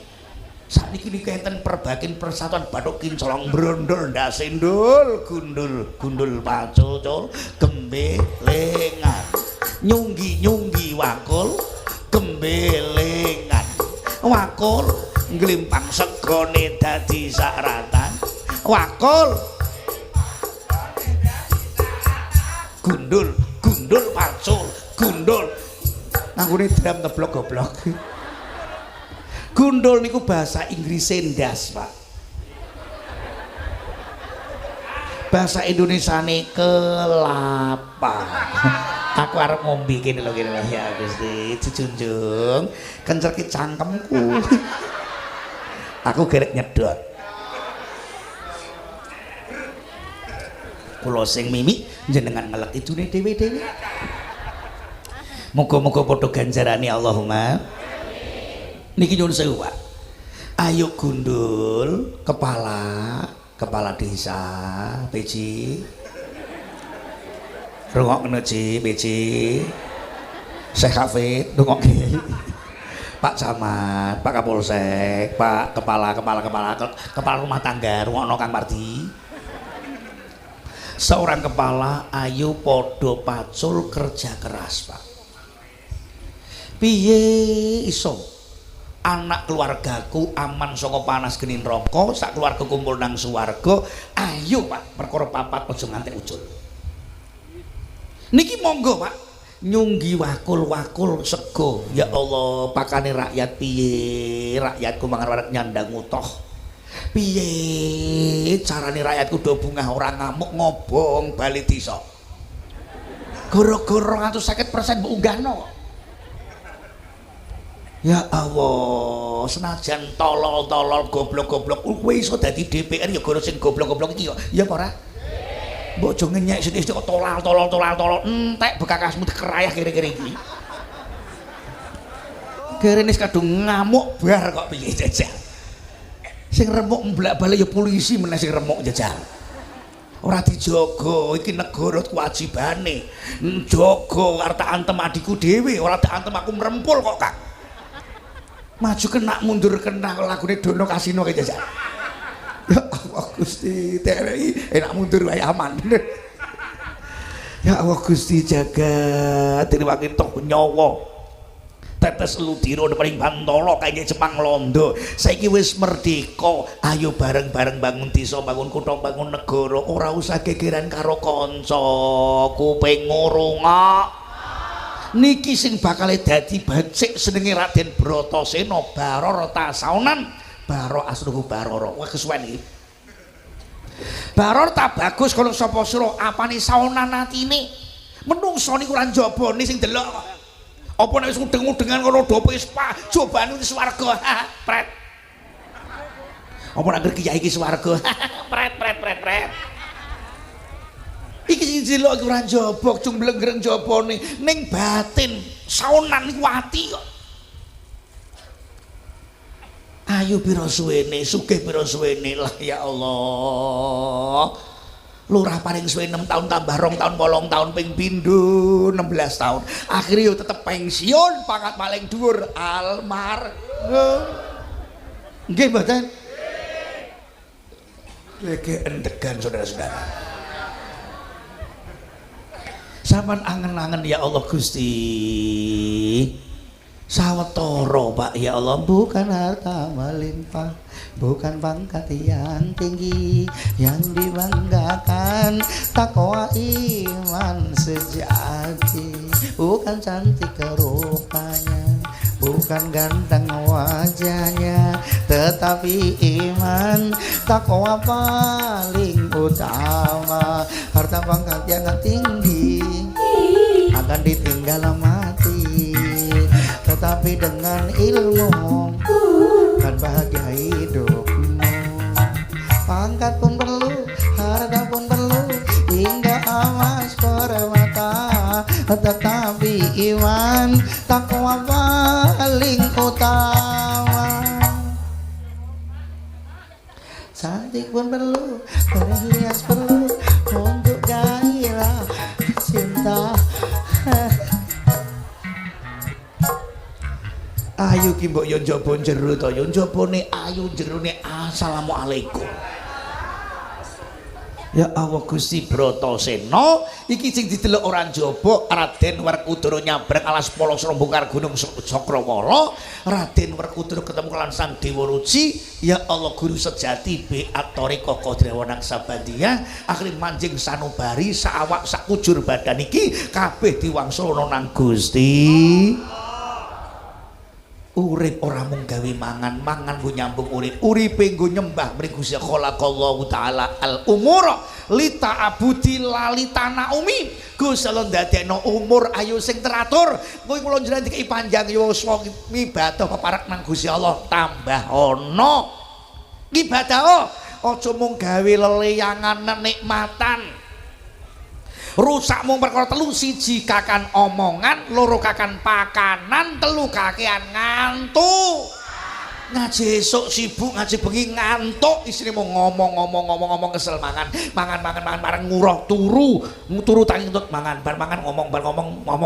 sakniki niki enten perbakin persatuan Bathuk Kincolong brondol ndasendul gundul gundul pacul gembelengan nyunggi wakul gembelengan wakul nglimpang segone dadi saratan wakul gundul gundul pacul gundul nganggone dram teblok goblok gundul niku bahasa Inggris ndas Pak bahasa Indonesiane kelapa aku arep ngombe kene lho kene ya Gusti dijunjung kencerki cangkemku aku gerek nyedot kula sing mimi jenengan ngelek idune dhewe-dhewe muga-muga padha ganjarane Allahumma niki nyuwun sewu Pak ayo gundul kepala desa PJ rungokno Ji PJ Syekh Hafid rungokke Pak Camat Pak Kapolsek Pak kepala rumah tangga rungokno Kang Mardi seorang kepala ayo podo pacul kerja keras Pak piye iso anak keluargaku aman saka panas geni neraka sak keluarga kumpul nang swarga ayo Pak perkara papat aja nganti ucul niki monggo Pak nyunggi wakul sego ya Allah pakane rakyat piye rakyatku mangan nyandang utoh piye carane rakyatku do bungah ora ngamuk ngobong bali desa gara-gara 150% mbok unggahno ya Allah senajan tolol-tolol goblok-goblok kowe iso dadi DPR ya gara sing goblok-goblok iki ya apa ora mbok aja ngenyek sithik kok tolol entek bekakasmu dikerayah kira-kira iki kerene kadung ngamuk bar kok piye jajal Sing remuk mblak-balik ya polisi meneh sing remuk jajal. Ora dijaga, iki negara kewajibane. Njaga arep antem adikku dhewe, ora tak antem aku merempul kok, Kak. Maju kena mundur kena lagune Dono Kasino kae jajal. Ya Allah Gusti, TNI enak mundur wae aman. Ya Allah Gusti jaga dirwangi toh nyawa. Tetes ludira paling bantala kaya Jepang Londo. Saiki wis merdeka, ayo bareng-bareng bangun desa, bangun kutha, bangun negara. Ora usah gegeran karo kanca. Kuping ngurungok. Niki sing bakal dadi becik senenge Raden Bratasena, Barara Tasaonan, Baro asluhu Barara. Wah kesuwen iki. Barara ta bagus kalau sapa sira apane saonan atine. Menungso niku ora njabane sing delok kok. Apa nek wis udeng-udengan karo do Puspa, jobane wis swarga. Pret. Apa nek kiai iki swarga? Pret. Iki sing delok iku ora njobok, cung blenggreng jabane ning batin. Saonan niku ati kok. Ayo pira suwene, sugih pira suwene lah ya Allah. Lurah paling suwe 6 tahun tambah 2 tahun 8 tahun ping pindho 16 tahun. Akhire yo tetep pensiun pangkat paling dhuwur almarhum. Nggih mboten? Lege endegan saudara-saudara. Sampeyan angen-angen ya Allah Gusti. Sawetara Pak ya Allah, bukan harta melimpah, bukan pangkat yang tinggi yang dibanggakan, takwa iman sejati, bukan cantik rupanya, bukan ganteng wajahnya, tetapi iman takwa paling utama. Harta pangkat yang tinggi akan ditinggal mati, tetapi dengan ilmu kan bahagia hidupmu. Pangkat pun perlu, harta pun perlu, hingga emas permata, tetapi iman takwa paling utama. Cantik pun perlu, berhias perlu, untuk gairah cinta. Ayo ki mbok yo njaba jero to, yo njabane ayo jerone assalamualaikum. Ya Allah Gusti Bratasena iki sing didelok ora njaba. Raden Werkudara nyabrang alas polo Srombungar Gunung Cakrawala. Raden Werkudara ketemu lan Sang Dewa Ruci. Ya Allah guru sejati be atori koko Drawana Sabandiyah. Akhire manjing sanubari saawak sak kujur badan iki kabeh diwangsana nang Gusti. Urip ora mung gawe mangan, mangan nggo nyambung urip, uripe nggo nyembah mring Gusti khalaqallahu taala al umur lita abudi lalita naumi. Gusti Allah ndadekno umur ayo sing teratur. Kowe kula njenengan dikai panjang yuswa ibadah peparak nang Gusti Allah tambah ana. Ibadah aja mung gawe leleyangan nikmatan. Rusak mung perkara telu, siji kakan omongan, loro kakan pakanan, telu kakean ngantuk. Ngaji esuk sibuk, ngaji bengi ngantuk, isine mau ngomong kesel mangan bareng nguroh turu tangi ngentut mangan, bar mangan ngomong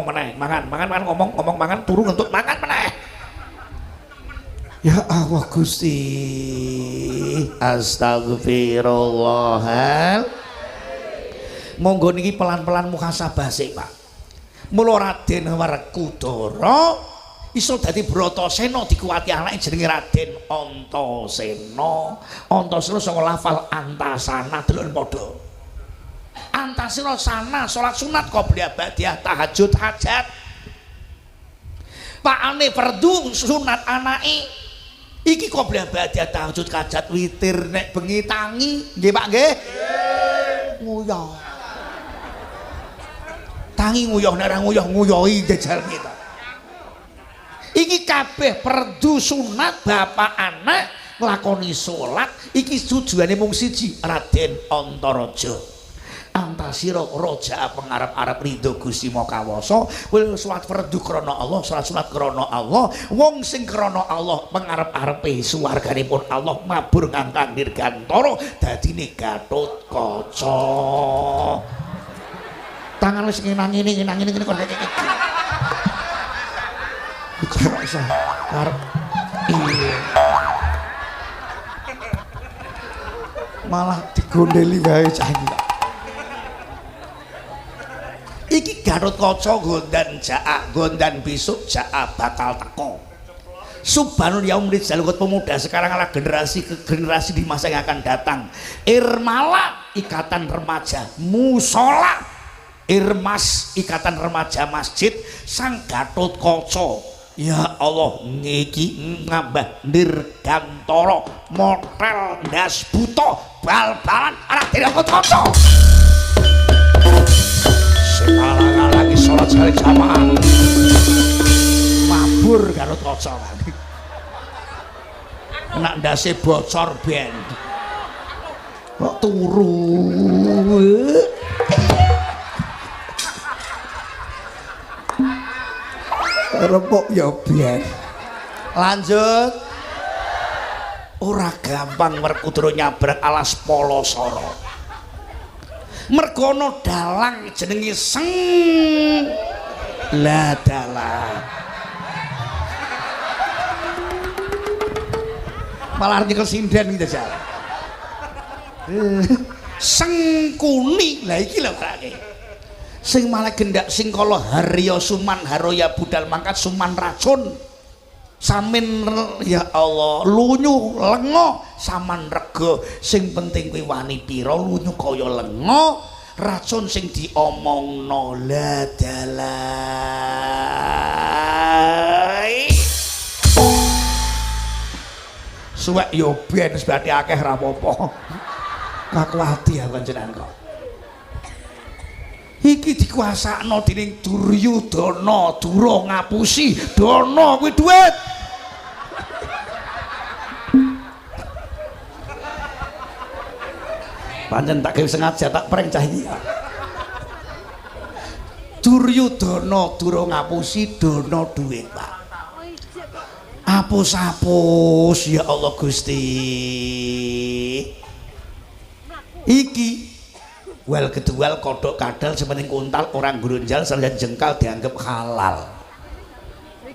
meneh, mangan ngomong mangan turu ngentut mangan meneh. Ya Allah Gusti, astagfirullahal. Monggo niki pelan-pelan muhasabah sik Pak. Mula Raden Werkudara iso dadi Bratasena dikuwati anake jenenge Raden Antasena. Antasena saka lafal antasana delok padha. Antasena sana salat sunat qobliyah ba'diyah tahajud hajat. Pakane fardu sunat anake iki qobliyah ba'diyah tahajud hajat witir nek bengi tangi nggih Pak nggih. Nguyah. Tangi nguyah nek ora nguyah nguyohi jajal kita. Iki kabeh perdu sunat bapak anak nglakoni salat iki tujuane mung siji Raden Antaraja. antasira raja pengarep-arep ridho Gusti Maha Kawasa wil salat fardu krana Allah salat krana Allah wong sing krana Allah pengarep-arepe swarganipun Allah mabur ngangkang dirgantara dadine Gatotkaca tangan wis ngenang ngene kok nek iki kok iso arep iya malah digondeli wae cah iki Gatotkaca gondan besok jaa bakal teko Subhanul Yaumil Jalukut pemuda sekarang adalah generasi ke generasi di masa yang akan datang Irmala ikatan remaja musola Irmas ikatan remaja masjid sang Gatotkaca ya Allah ngiki ngambah dirgantara motel ndas buta bal-balan anak Gatotkaca sekarang lagi sholat sekali jamaah mabur Gatotkaca nak ndase bocor ben kok turu repok ya ben lanjut ora gampang merkudro nyabrang alas Polosoro mergono dalang jenenge Seng la dalang malah nyekel sinden gitu jalan Sengkuni lah iki lho kake sing malah gendak sing kala Harya Suman Haroya budal mangkat Suman racun samin ya Allah lunyu lengo saman rega sing penting kuwi wani pira lunyu kaya lengo racun sing diomongno la dalai suwek yo ben sebati akeh ra apa-apa kakuati ya panjenengan kok iki dikuasakno dening Duryudana Dura ngapusi Dana kuwi dhuwit pancen tak gawe sengaja tak prank cah iki Duryudana Dura ngapusi Dana dhuwit Pak apus-apus ya Allah Gusti iki wel kedual kodok kadal sementing kuntal orang grunjal senajan jengkal dianggap halal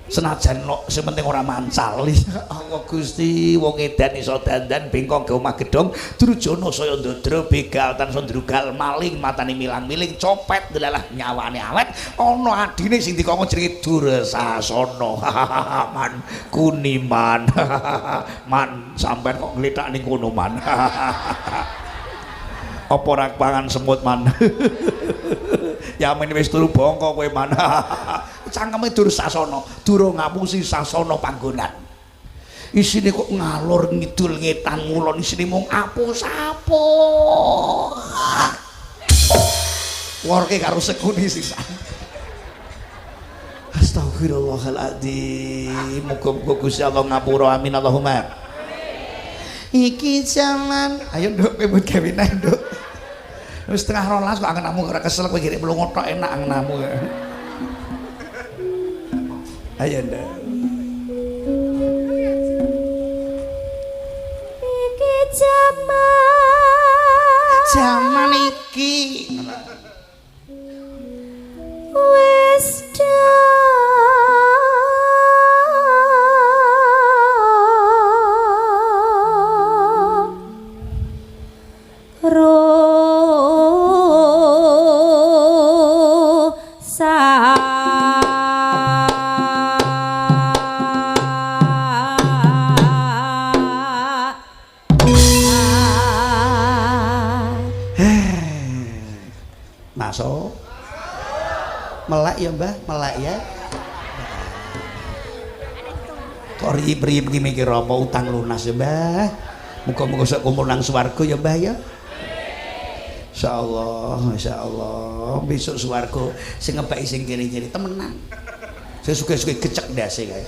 senajan lo sementing orang mancal ya Allah Gusti wong edan iso dandan bengkong ke omah gedong Durjana saya ndodro begal tan sondrugal maling matane milang-miling copet delalah nyawane awet ana adine sing dikongkon jenenge Dursasana man kuniman man sampean kok ngletak ning kono man apa rak pangan semut man yamin wis turu bongko kowe man cangkeme Dursasana Dura ngapusi sasana panggonan isine kok ngalor ngidul ngetan ngulon isine mung apus-apus worke karo sekuni sisan astagfirullahaladzim muga-muga Gusti Allah ngapura amin Allahumma iki jaman ayo nduk kowe mbut gawe nang nduk wis setengah 12 kok angenamu ora kesel kowe kirek mlungu tok enak angenamu ayo nduk iki jaman iki wis masuk melek ya mbah melek ya kok rip-rip iki mikir apa utang lunas ya mbah muga-muga sok kumpul nang swarga ya mbah ya insyaallah besok swarga sing ngebaki sing kene-kene temenan sing suge-suge gecek ndase kae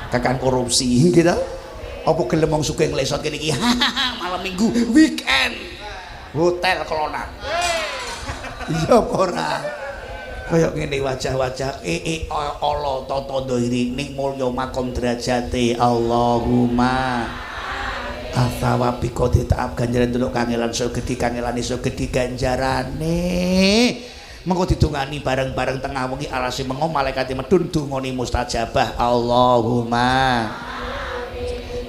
kakan korupsi gitu apa gelem wong sugih nglesot kene iki malam minggu weekend hotel kelonan iya apa ora kaya ngene wajah-wajah Allah tata dhahiri ning mulya makom derajate Allahumma athawabika ditaap ganjaran delok kangelan so gedhi kangelan iso gedhi ganjarane mengko ditungani bareng-bareng tengah wengi alase mengo malaikate medun dungane mustajabah Allahumma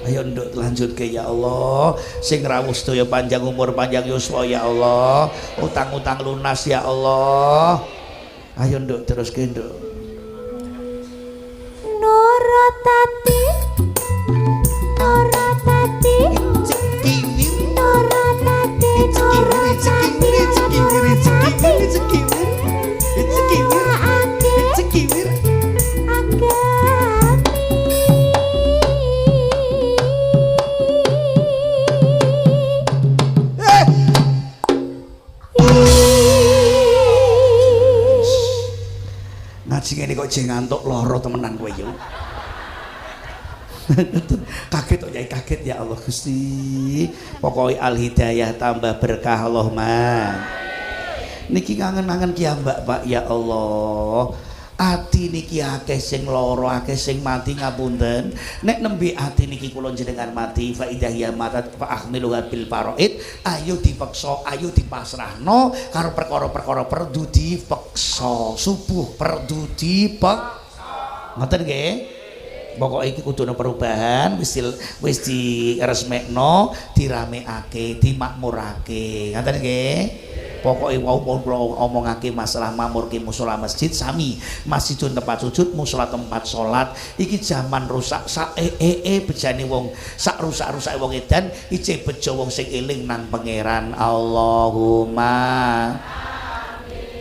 ayo nduk lanjutke ya Allah sing rawuh sedaya panjang umur panjang yuswa ya Allah utang-utang lunas ya Allah ayo nduk terus ke nduk Nurotati Nurotati cekiwir Nurotati cekiwir cekiwir cekiwir cekiwir cekiwir cekiwir cekiwir ngaji ngene kok jeng ngantuk lara temenan kowe yo kaget kok Yai kaget ya Allah Gusti pokoknya al hidayah tambah berkah Allahumma niki kangen-kangen kiambak Pak ya Allah ati niki akeh sing lara akeh sing mati ngapunten nek nembe ati niki kula jenengan mati fa idah ya matat fa ahmilu bil faraid ayo dipeksa ayo dipasrahno karo perkara-perkara perdu dipeksa subuh perdu dipeksa ngoten nggih pokok iki kudune perubahan wis diresmekno diramekake dimakmurake ngoten nggih pokoknya wau omongake masalah mamurke mushola masjid sami masjidun tempat sujud mushola tempat sholat iki zaman rusak sak bejane wong sak rusak-rusak wong edan ije bejo wong sing eling nang pangeran Allahumma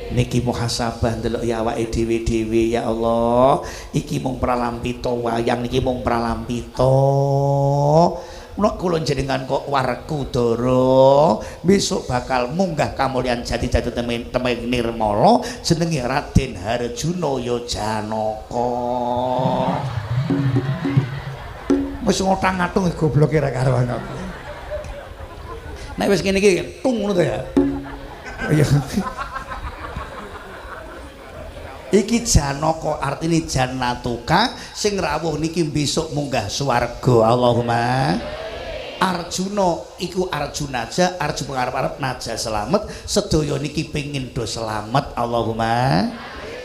niki muhasabah ndelok ya awake dhewe-dhewe ya Allah iki mung pralampita wayang niki mung pralampita nek kula jenengan kok waregu dara besok bakal munggah kamulyan jati-jati temen nirmala jenenge Raden Harjuna ya Janaka wis ngotang-atung gobloke ra karuan aku nek wis ngene iki tung ngono to ya iya iki Janaka artine jannatuka sing rawuh niki besok munggah swarga Allahumma Arjuna iku Arjuna aja Arju pengarep-arep naja selamat sedaya niki pengin do selamat Allahumma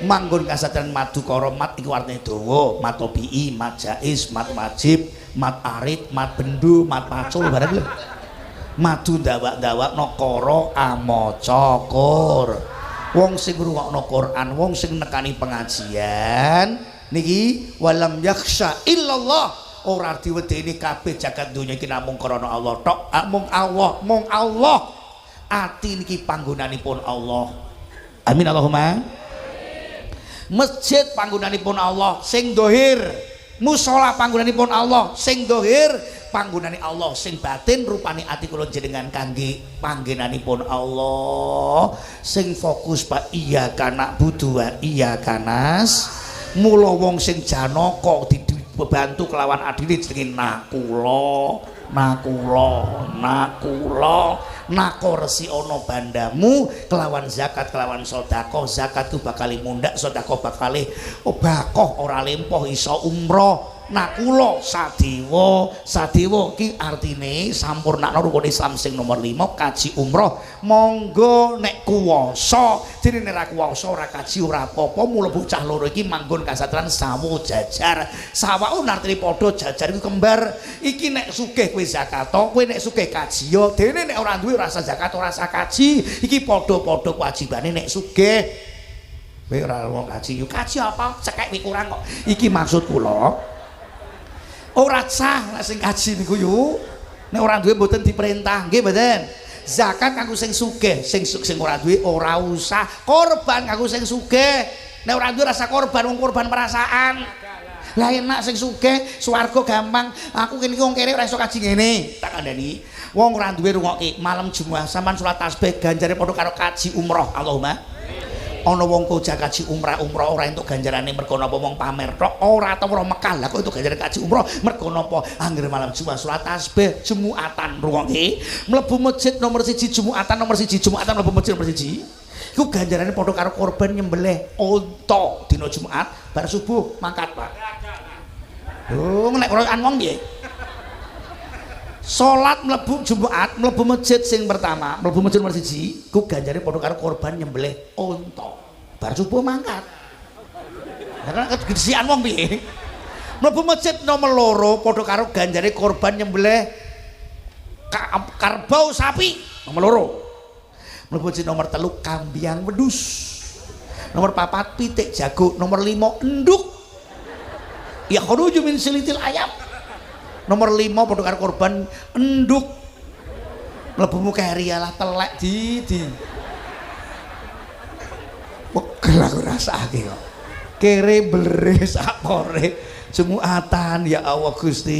manggon kasadaran madukara mat iku artine dawa mat tabii mat jais mat wajib mat arit mat bendu mat pacul barang lho madu ndawak-ndawakno kara amaca Qur wong sing ngrungokno Quran wong sing nekani pengajian niki walam yakhsha illallah ora diwedeni kabeh jagat donya iki namung krana Allah tok mung Allah ati niki panggonanipun Allah amin Allahumma masjid panggonanipun Allah sing dohir mushola panggonanipun Allah sing dohir panggonane Allah sing batin rupane ati kula jenengan kangge panggenanipun Allah sing fokus Pak iya kana budu iya kanas mula wong sing Janaka dibantu kelawan adile jenenge nako resi ana bandamu kelawan zakat kelawan sedekah zakat ku bakal mundhak sedekah bakal bakoh ora lempoh iso umroh nakula sadewa ki artine sampurnakno rukun Islam sing nomor 5 kaji umroh monggo nek kuwasa dene nek kuwasa ora kaji ora apa-apa mula bocah loro iki manggon kasatran sawu jajar sawau artine padha jajar iku kembar iki nek sugih kowe zakat kowe nek sugih kaji ya dene nek ora duwe rasa zakat ora rasa kaji iki padha-padha kewajibane nek sugih kowe ora wong kaji yo kaji apa cekek kurang kok iki maksud kula ora sah nek sing kaji niku yo nek ora duwe mboten diperintah nggih mboten zakat kanggo sing sugih sing ora duwe ora usah korban kanggo sing sugih nek ora duwe rasa korban wong korban perasaan lah enak sing sugih swarga gampang aku kene iki wong kere ora iso kaji ngene tak kandhani wong ora duwe rungokke malam Jumat sampean salat tasbih ganjare padha karo kaji umroh Allahumma ana wong koja kaji umrah ora entuk ganjarane mergo napa wong pamer tok ora tau ora Mekah lah kok entuk ganjarane kaji umrah mergo napa anggere malam Jumat salat tasbih Jumuatan rungokke mlebu masjid nomor 1 Jumuatan nomor 1 Jumuatan mlebu masjid nomor 1 Iku ganjarane padha karo korban nyembelih unta dina Jumat bar subuh mangkat, Pak. Oh, nek rokokan wong piye? Salat mlebu Jumat, mlebu masjid sing pertama, mlebu masjid nomor 1, ku ganjare padha karo korban nyembelih unta. Bar subuh mangkat. Karena kedisian wong piye? Mlebu masjid nomor 2 padha karo ganjare korban nyembelih karbau sapi nomor 2. Mlebu masjid nomor 3 kambiang wedhus. Nomor 4 pitik jago, nomor 5 enduk. Ya khuruju min silitil ayam. Nomor 5 padha karo korban enduk. Mlebu mukerialah telek di. Wegel aku rasake kok. Kere blere sapore Jumatan ya Allah Gusti.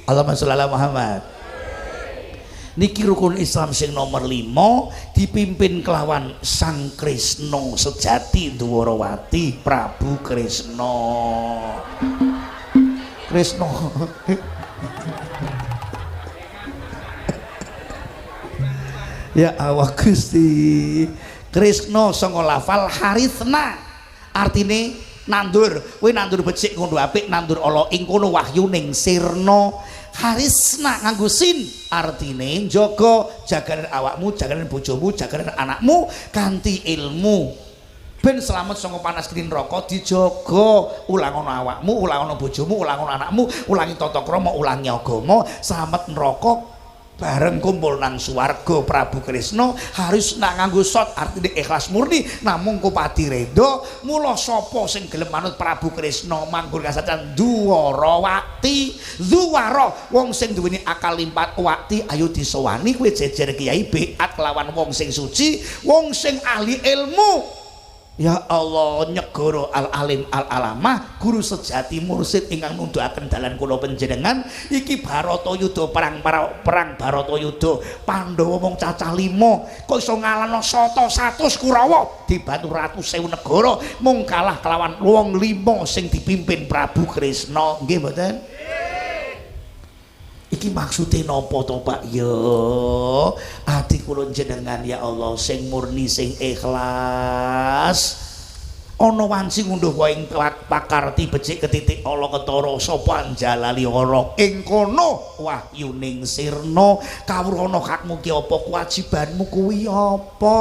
Allahumma sholli ala Muhammad. Niki rukun Islam sing nomor 5 dipimpin kelawan Sang Krisna sejati Dwarawati Prabu Krisna. Krisna. Ya Allah Gusti. Krisna saka lafal harithna. Artine nandur. Kowe nandur becik ngono apik, nandur ala ing kono wahyuning sirna. Harisna nganggo sin artine njaga jaganen awakmu, jaganen bojomu, jaganen anakmu kanthi ilmu ben selamat saka panas kene neraka dijaga. Ulang ana awakmu, ulang ana bojomu, ulang ana anakmu, ulangi tata krama, ulangi agama, selamat neraka bareng kumpul nang swarga. Prabu Krisna harus nak nganggo sot artine ikhlas murni namung kupati reda. Mula sapa sing gelem manut Prabu Krisna manggon kasacan Dwarawati. Duwara wong sing duweni akal limpat wati ayo disowani kowe jejer kiai biat kelawan wong sing suci, wong sing ahli ilmu. Ya Allah nyegoro al-alim al-alamah guru sejati mursid ingkang nundukaken dalan kula panjenengan iki Baratayuda perang Baratayuda Pandhawa mung cacah 5 kok iso ngalahno Sata 100 Kurawa dibantu ratus 1000 negara mung kalah kelawan wong 5 sing dipimpin Prabu Krisna nggih mboten? Iki maksudnya napa to Pak? Ya ati kula jenengan ya Allah sing murni sing ikhlas. Ana wanci ngunduh wae pakarti becik ketitik ala ketara sapa jalali ora ing kono wahyuning sirna. Kawruhana hakmu ki apa, kewajibanmu kuwi apa?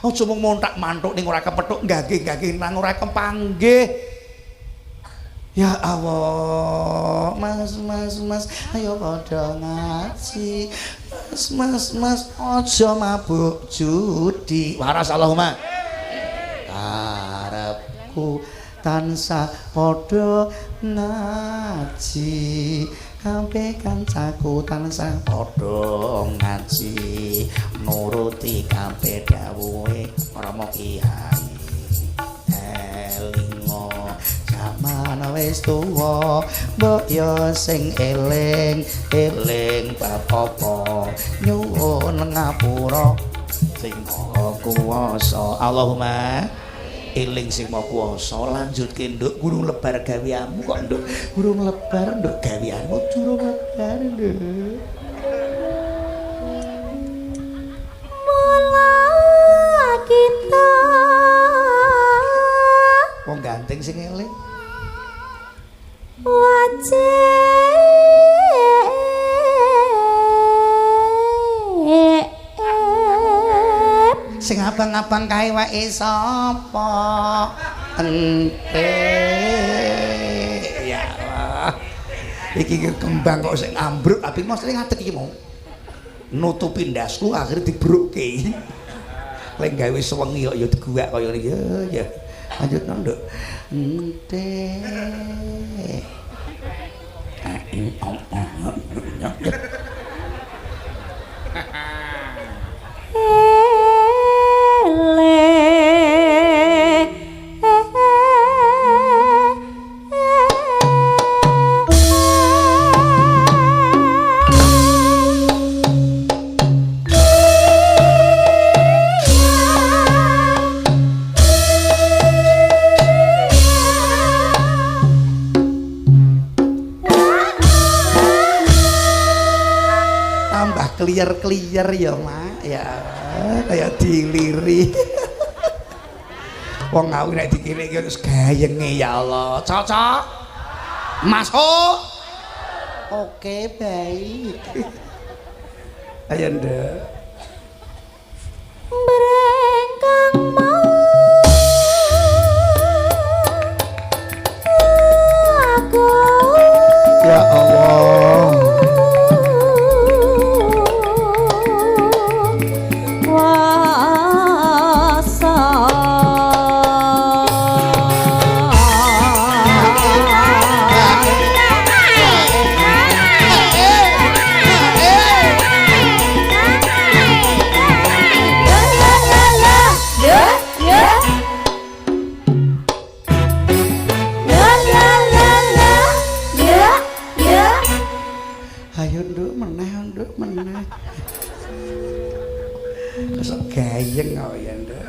Aja mung montak mantuk ning ora kepethuk nggage-nggage nang ora kepanggih. Ya Allah, mas, ayo padha ngaji. Mas, aja mabuk judi. Waras Allahumma. Karepku tansah padha ngaji. Kabeh kancaku tansah padha ngaji. Nuruti kabeh dawuhe Rama Kyai. Elingo mana wis tuwa mbok yo sing eling bab apa nyuwun ngapura sing maha kuwasa. Allahumma eling sing maha kuwasa. Lanjutke nduk gurung lebar gaweanmu kok nduk gurung lebar nduk gaweanmu durung lebar nduk. Mula kita wong ganteng sing eling wajib sing abang-abang kae wae sapa ente. Ya Allah iki kembang kok sing ambruk apik mos sing ngadeg iki mau nutupi ndasku akhire dibrukke lek gawe sewengi kok ya diguwak kaya ya lanjut nduk ente. Clear ya Mak ya. Kaya diliri. Wong ngawi nek dikene iki wis gayenge ya Allah. Cocok. Masuk. Oke, baik. Ayo Nduk. Brengkang mau aku. Ya Allah. Ayo Nduk meneh. Kesok gayeng kok ya Nduk.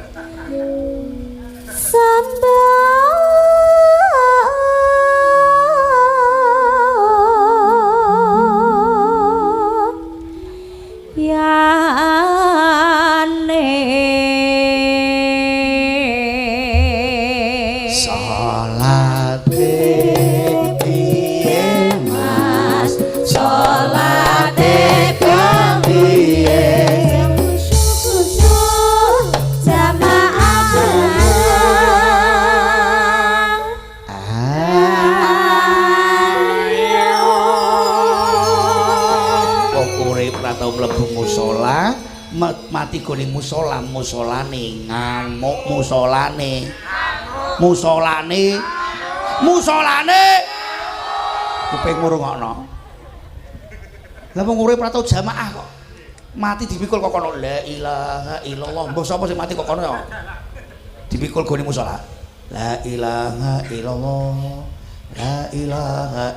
Sambal yane Salate piye Mas? salate piye? Tau mlebu musala mati gone musolane ngamuk musolane kuping ngrungokno lha wong urip ora tau jamaah kok mati dipikul kok kono la ilaha illallah mbah sapa sing mati kok kono ya dipikul gone musola la ilaha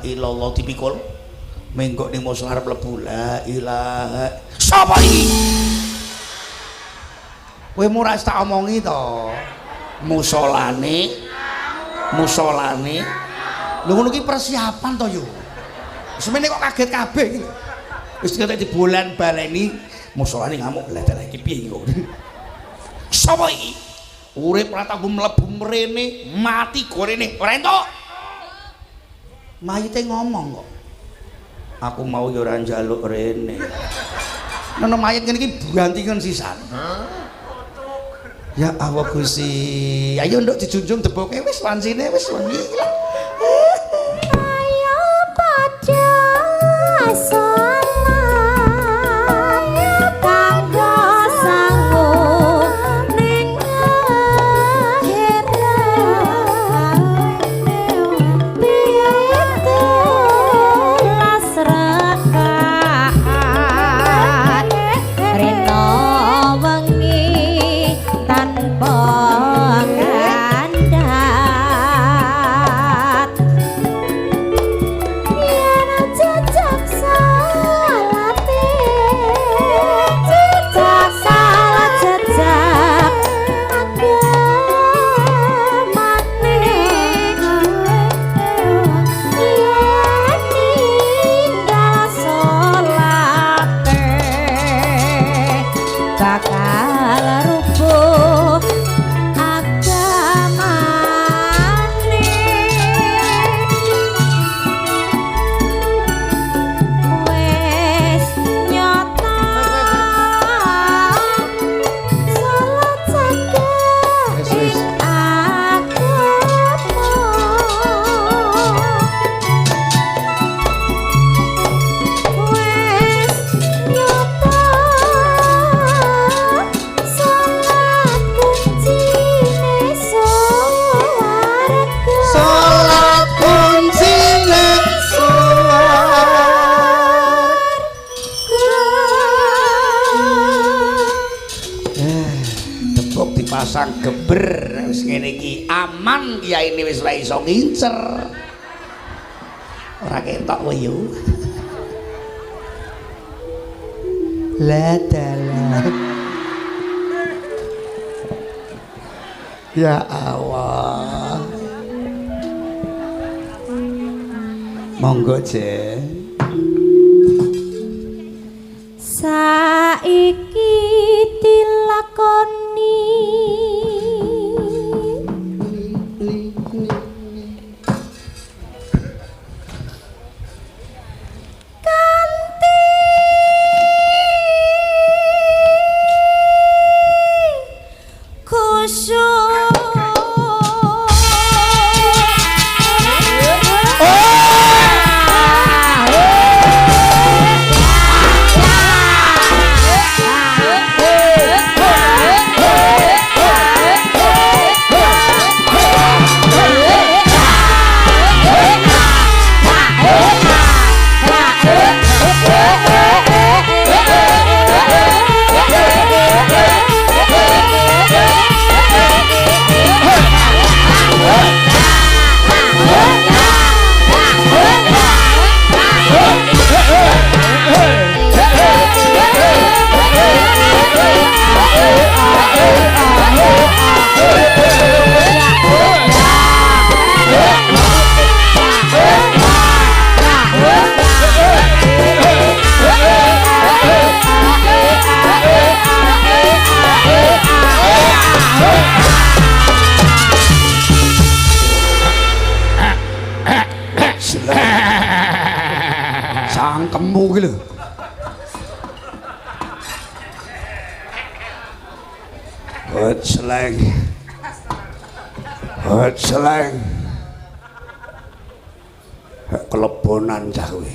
illallah dipikul menggok ning musola arep mlebu la ilaha sapa iki kowe ora tak omongi to musolane lho ngono ki persiapan to yo semene kok kaget kabeh iki wis ketek dibolan baleni musolane ngamuk lah dalah iki piye kok sapa iki urip ora tau mlebu mrene mati gorene ora entuk mayite ngomong kok aku mau ya ora njaluk rene. Nono mayit ngene iki buantingan sisan. Ya Allah Gusti. Ayo nduk dijunjung deboke wis wancine wis wengi lah. ayo padha salat kanggo sanggup ning akhirat pitu lasrakat rena wengi tanpa kandat yen jejak salate jejak salat jejak agamane yen ninggal salate bakal rubuh agamane wis nyata salat saged Wis. agama wis nyata salat kuncine swarga Salat kuncine debok dipasang geber wis ngene iki aman kiai ini wis ora iso ngincer ora ketok kowe yo la dalah ya Allah monggo je saiki dilakoni kanthi khusyuk. Sangkemmu ki lho. Sleng. Sleng. Kelebonan cah kuwi.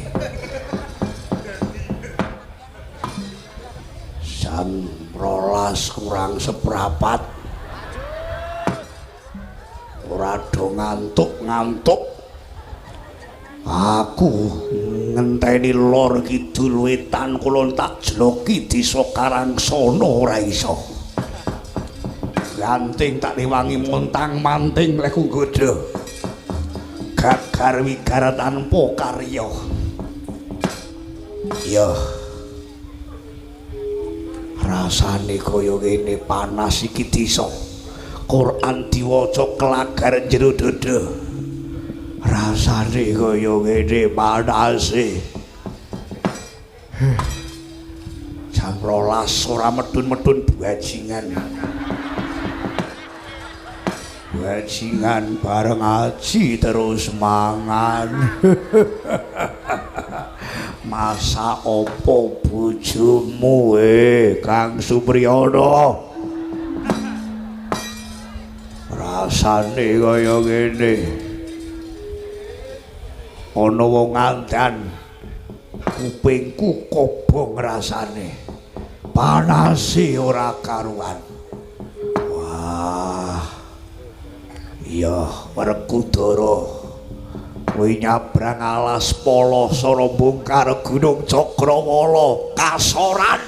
Jam 12 kurang seprapat. Ora do ngantuk-ngantuk. Aku ngenteni lor kidul wetan kulon tak jloki desa Karangsana ora iso. Ganting tak rewangi montang-manting lek nggodha. Gagar wigar tanpa karya. Ya. Rasane kaya ngene panas iki desa. Quran diwaca kelagar jero dada. Rasane kaya ngene panase. Jam 12 ora medun-medun bajingan. Bajingan bareng aji terus mangan. Masa opo bojomu Kang Supriyana? Rasane kaya ngene. Ana wong ngandan kupingku kobong rasane. Panase ora karuan. Wah. Iya, Werkudara. Kowe nyabrang alas Palasa bongkar Gunung Cakrawala kasoran.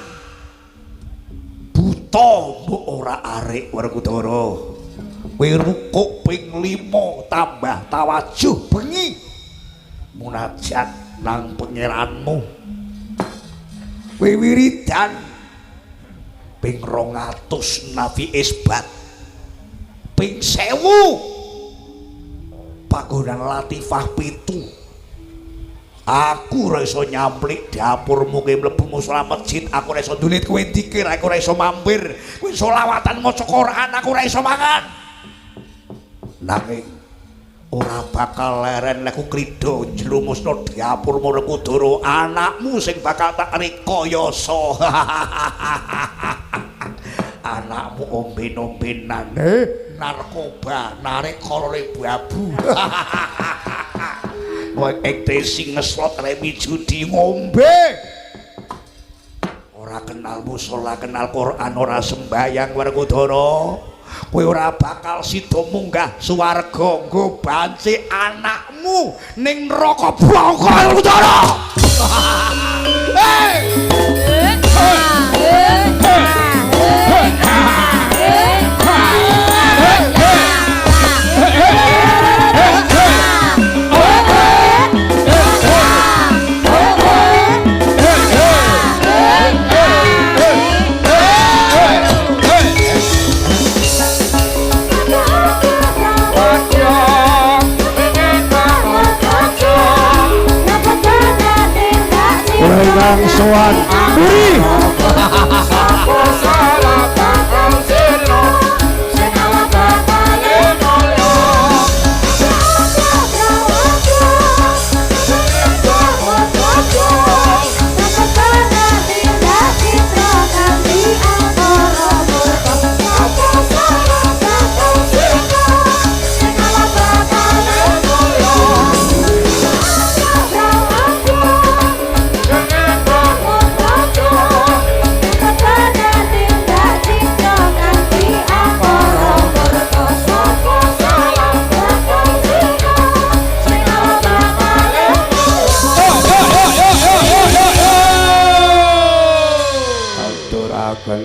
Buta mbok ora arek Werkudara. Kowe rukuk ping 5 tambah tawajuh bengi. Munajat nang pangeranmu. Kowe wiridan ping 200 nafi isbat. Ping 1000 panggonan latifah 7. Aku ora iso nyamplik dapurmu kowe mlebu musala masjid, aku ora iso ndulit kowe dikir, aku ora iso mampir kowe selawatan maca Quran, aku ora iso mangan. Nanging ora bakal leren lek ku krida njlumusno dapurmu Werkudara, anakmu sing bakal tak rekayasa. Anakmu omben-ombenan narkoba narik kolore babu. Kowe ektesi ngeslot remi judi ngombe. Ora kenal musala, kenal Quran, ora sembayang Werkudara. Kowe ora bakal sida munggah swarga nggo banci anakmu ning neraka bloko Werkudara. Soan Muri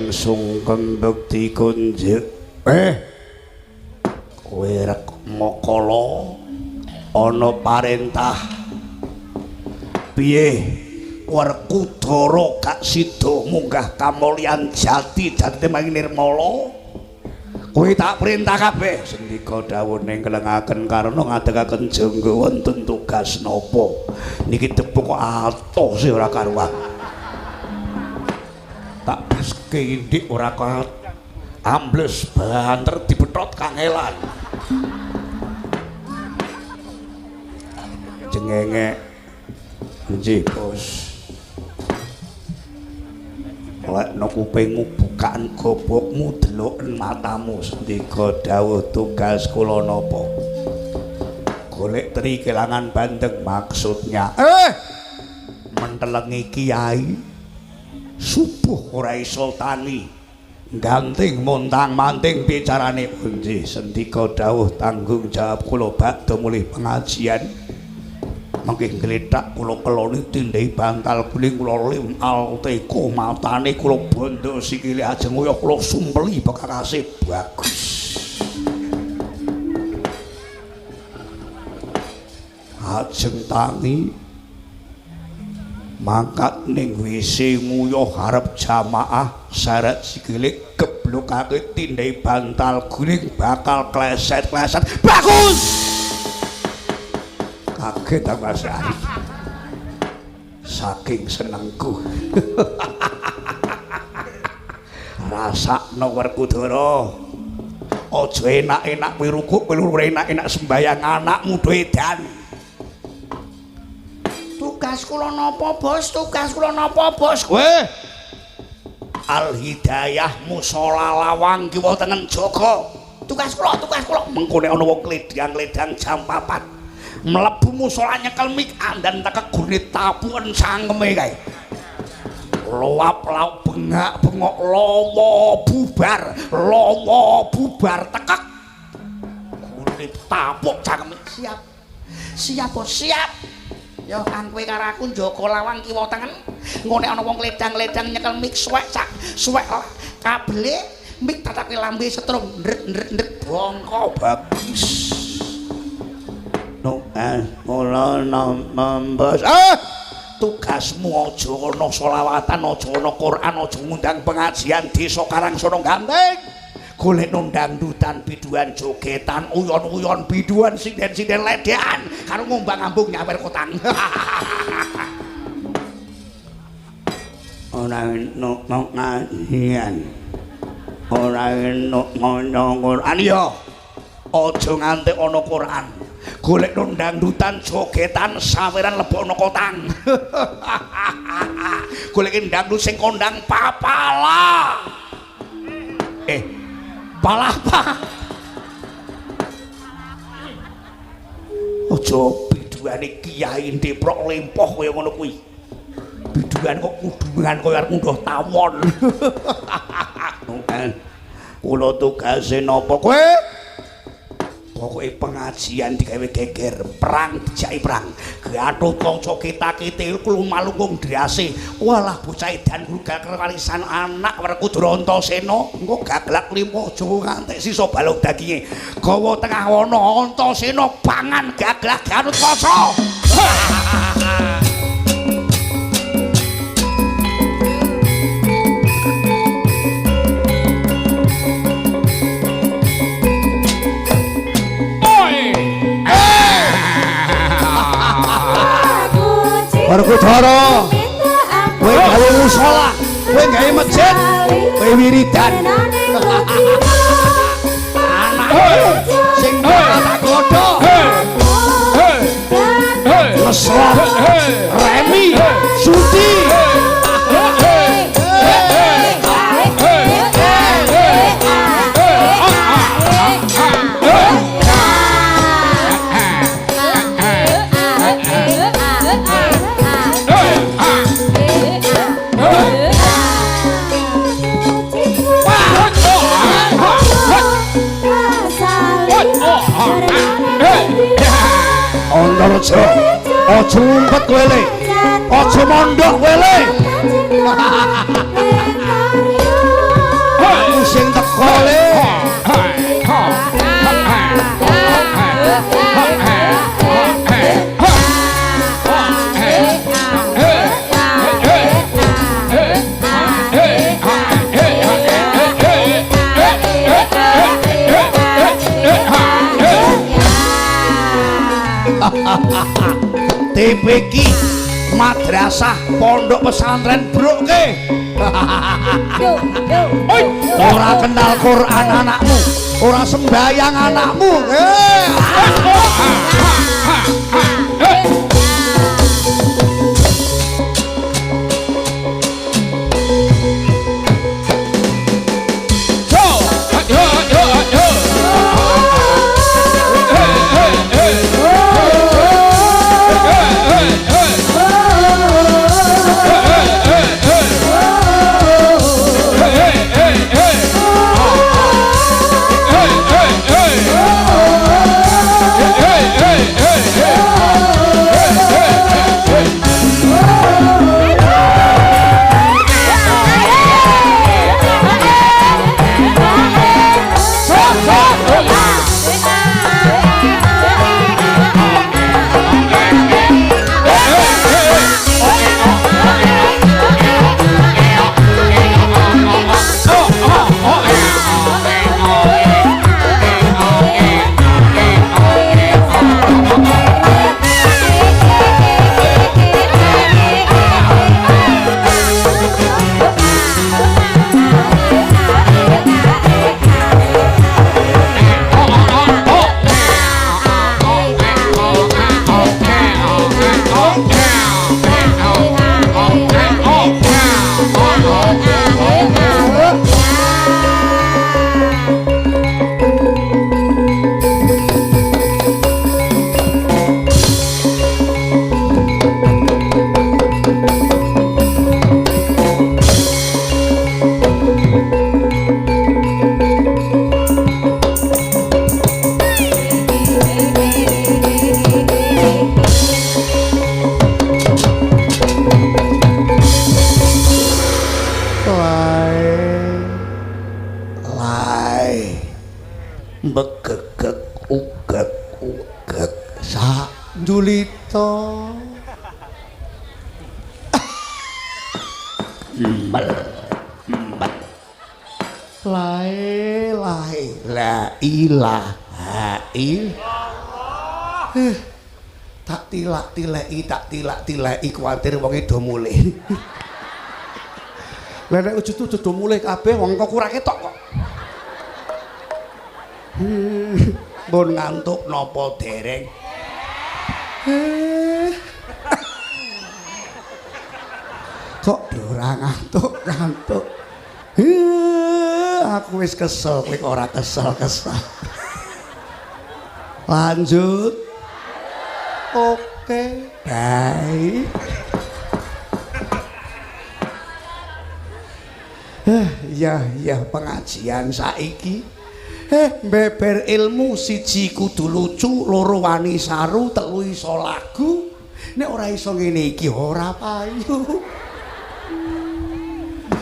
langsung kembekti kunjuk. Kowe rek mokala ana parentah. Piye? Werkudara gak sida munggah kamulyan jati jati mangi nirmala. Kowe tak perintah kabeh. Sendika dawuhne kelengaken karena ngadegaken jangga wonten tugas napa. Niki tepuk kok atos ora karuan. Tak paske indik ora kok ambles banter dibethot kangelan. Jengenge nggih Bos. Lek no kupingmu bukaan gobokmu deloken matamu sendika dawuh tugas kula napa. Golek tri kelangan bandeng maksudnya. Mentelengi kiai subuh ora iso tani. Ganting montang-manting bicarane nggih sendika dawuh tanggung jawab kula badhe mulih pengajian. Mangke gletak kula keloni tindai bantal guling kula lim alteko matane kula bondo sikile ajeng kaya kula sumpeli bekakase bagus. Ajeng tangi mangkat ning WC nguyuh arep jamaah syarat sikile geblokake tindai bantal guling bakal kleset-kleset bagus. Kaget aku Ari. Saking senengku. Rasakno Werkudara. Aja enak-enak kowe rukuk, kowe enak-enak sembayang anakmu edan. Tugas kula napa, Bos? Tugas kula napa, Bos? Kowe Al Hidayah Mushola Lawang kiwa tengen Joko. Tugas kula mengko nek ana wong kledang-kledang jam 4. Mlebu musala nyekel mik andan tak gune tapuken sangeme kae. Luap lauk bengak-bengok lomo bubar tekek. Gune tapuk sangeme siap. Siap Bos, siap. Ya kan kowe karo aku Joko Lawang kiwa tengen. Engko nek ana wong kledang-kledang nyekel mik suwek kabele mik tatake lambe setrum ndret bongko bagus. Mula nombos tugasmu aja ana selawatan, aja ana Quran, aja ngundang pengajian desa Karangsono Ganteng. Golek nondang dutan biduan jogetan uyon-uyon biduan sinden-sinden ledekan karo ngombang-ambung nyawer kotang. Ora nok ngajian. Ora entuk maca Quran ya. Aja nganti ana Quran. Golek nondang dutan jogetan saweran lebokno kotang. Golek ndangdut sing kondang papala. Palapa. Aja biduane kiai ndeprok lempoh kaya ngono kuwi. Biduan kok kudungan kaya arep ngunduh tawon. Kula tugase napa kowe? Pokoke pengajian digawe geger, perang dijaki perang. Gathut kanca kita-kite lumalungkung drase. Walah bocah edan gak kewarisan anak Werkudara Antasena. Engko gaglak limo aja ngantek sisa balung daginge. Gawa tengah wana Antasena pangan gaglak Gathut Kaca. Werkudara, kowe gawe musala, kowe gawe masjid, kowe wiridan. Anak sing tak godhok. Mesra, Remi, Suti. Antarja, aja ngumpet kowe le. Aja mondok kowe le. boleh. TPQ Madrasah Pondok Pesantren Broke. Ora kenal Quran anakmu, ora sembayang anakmu. Begegek ugek sak julito mbel lae la ilaha illallah tak tilak-tileki kuwatir wong do mulih lha nek ujug do mulih kabeh wong kok kurang ketok kok Bon ngantuk nopo dereng kok ora ngantuk aku wis kesel kowe ora kesel lanjut oke baik ya pengajian saiki beber ilmu siji kudu lucu loro wani saru telu iso lagu nek ora iso ngene iki ora payu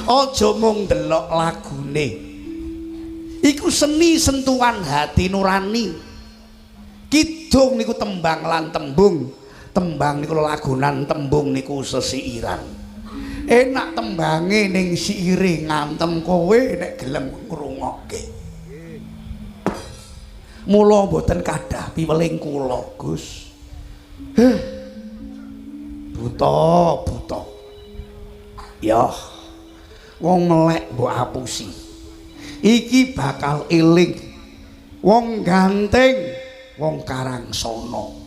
aja mung ndelok lagune iku seni sentuhan hati nurani kidung niku tembang lan tembung niku lagunan tembung niku sesiiran enak tembange ning siire ngantem kowe nek gelem ngrungokke mula mboten kadah piweling kula Gus buta ya wong melek mbok apusi iki bakal eling wong ganteng wong karangsana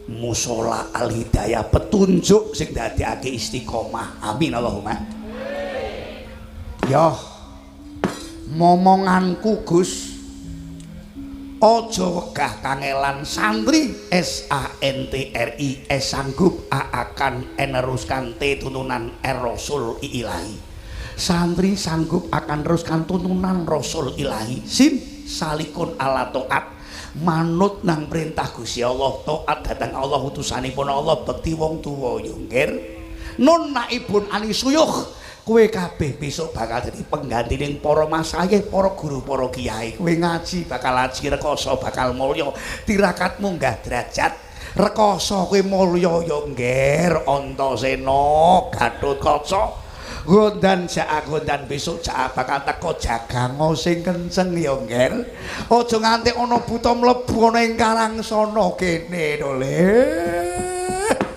mushola al hidayah petunjuk sing dadekake istiqomah amin Allahumma ya momonganku Gus ojo wegah kangelan santri SANTRI sanggup akan meneruskan tuntunan Rasul Ilahi santri sanggup akan teruskan tuntunan Rasul Ilahi sin salikun ala taat manut nang perintah Gusti Allah taat dhateng Allah utusanipun Allah bekti wong tuwa yo nggih nun naibun anisuyuh kowe kabeh besok bakal dadi penggantining para masayih, para guru, para kiai. Kowe ngaji bakal aji, rekoso bakal mulya, tirakat munggah derajat. Rekoso kowe mulya ya ngger Antasena, Gatotkaca. Gondan besok jak bakal teko jagango sing kenceng ya ngger. Aja nganti ana buta mlebu ana ing Karangsana kene to le.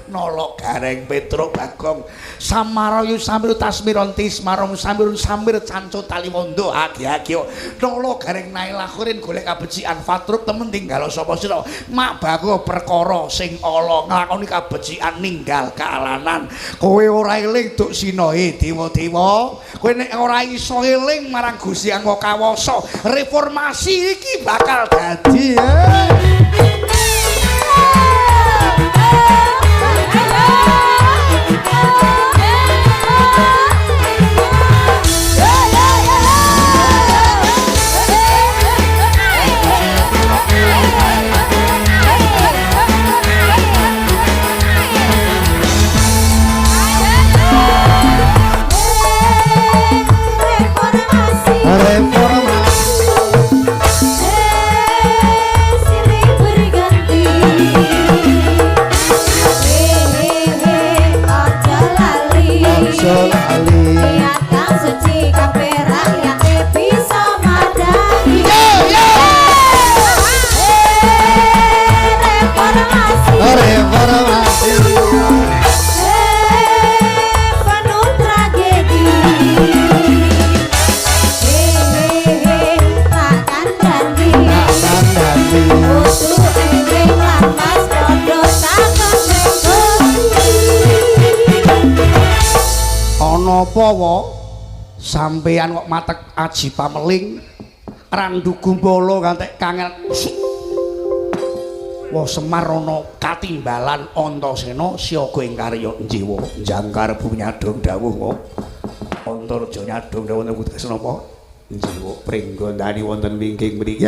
Nolok Gareng Petruk Bagong Samarayu Samir Tasmironti Smarom Samir Samir Canco Taliwondo Agi-agio Nolok Gareng Nailakurin golek kabecikan Fatruk temen tinggal sapa sira mak baku perkara sing ala nglakoni kabecikan ninggal kaalanan kowe ora eling duk sinae dewa-dewa kowe nek ora iso eling marang Gusti Angkawasa reformasi iki bakal dadi apa wae sampeyan kok matek aji pameling randu gumbala kantek kangel wa Semar ana katimbalan Antasena siaga ing karya njiwa jangkar bunyadong dawuh kok Antarja nyadong dawuh wonten kudu napa njiwa pringgondani wonten wingking mriki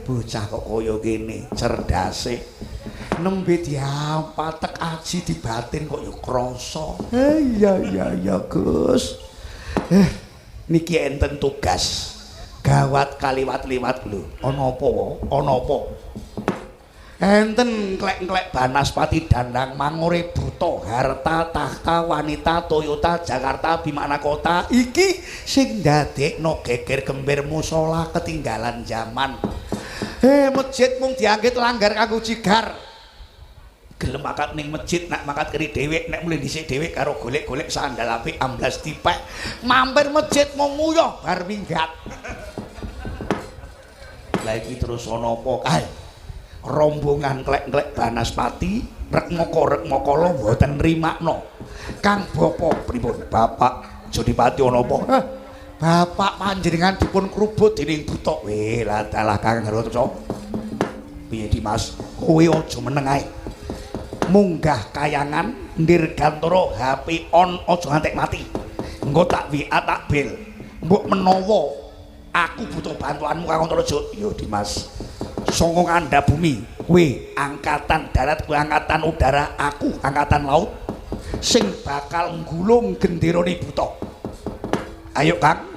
bocah kok kaya kene cerdase nembe diapatek aji di batin kok ya krasa. Iya Gus. Niki enten tugas gawat kaliwat-liwat lho. Ana apa wae? Ana apa? Enten klek-klek Banaspati Dandang Mangure Buta harta tahta wanita Toyota Jakarta Bimana Kota iki sing ndadekno geger gembir musala ketinggalan zaman. Masjid mung dianggit langgar kanggo cigar. Gelem makat ning masjid nak makat keri dhewek nek mulih dhisik dhewek karo golek-golek sandal apik amblas dipek mampir masjid mau nguyuh bar minggat lah iki terus ana apa kae rombongan klek-klek Banaspati rek-moko lo mboten nrimakno Kang Bapa pripun Bapak Jodipati ana apa Bapak panjenengan dipun krubut dening buta lah dalah Kang Garotso piye Dimas kowe aja meneng ae munggah kayangan ndirgantara HP on aja ngantek mati engko tak WA tak bel mbok menawa aku butuh bantuanmu Kang Antarja yo Dimas saka ngandhap bumi kowe angkatan darat kowe angkatan udara aku angkatan laut sing bakal nggulung genderane buta ayo Kang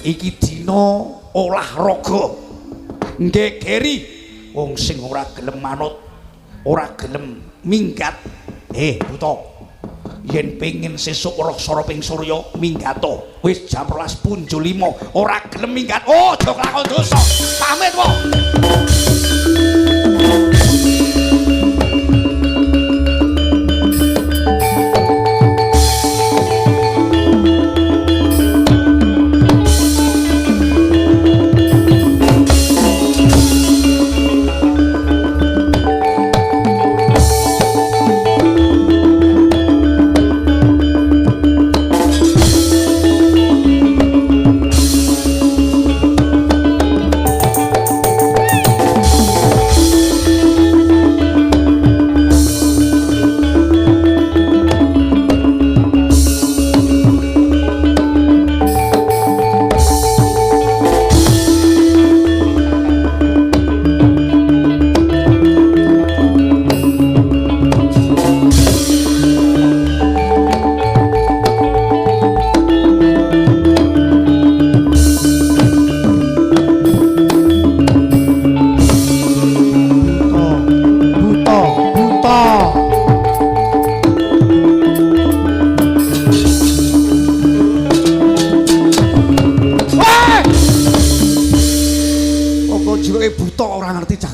iki dina olahraga ngegeri wong sing ora gelem manut ora gelem minggat buta yen pengin sesuk raksara ping surya minggato wis jam 12:05 ora gelem minggat aja kelakon dosa pamit wae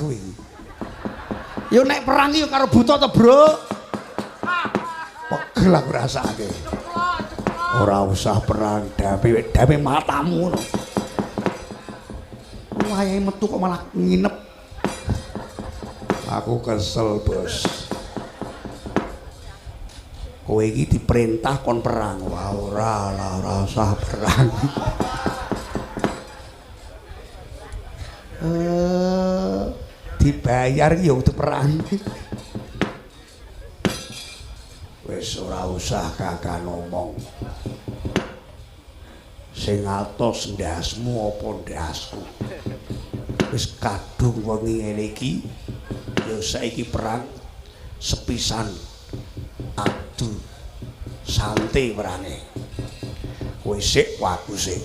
kowe iki. Ya nek perang iki karo buta to, Bro. Pegel aku rasake. Ora usah perang, dawe matamu ngono. Wayahe metu kok malah nginep. Aku kesel, Bos. Kowe iki diperintah kon perang. Wah, ora usah perang. Dibayar ya untuk perang. Wis ora usah kakak ngomong. Sing atos ndasmu apa ndasku. Wis kadung wengi ngene iki ya saiki perang sepisan adu santai perange. Kowe sik aku sik.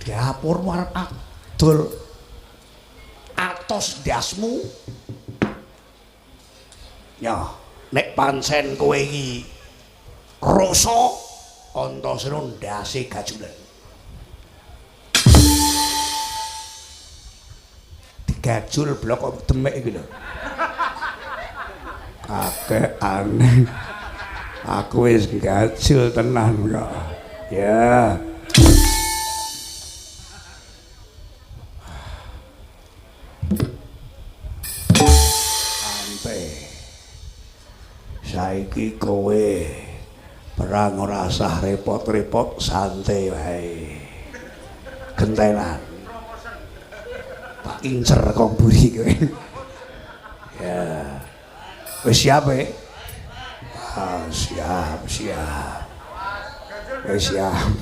Dapur arep adol atos ndasmu. Ya, nek pancen kowe iki rasa Antasena ndase gajulan. Digajul blok kok demek iki lho. Kakek aneh. Aku wis gajul tenan kok. Ya. Saiki kowe perang ora usah repot-repot, santai wae. Gentenan. Tak incer kok mburi kowe. Ya. Wis siap e? Ah, siap. Wis siap.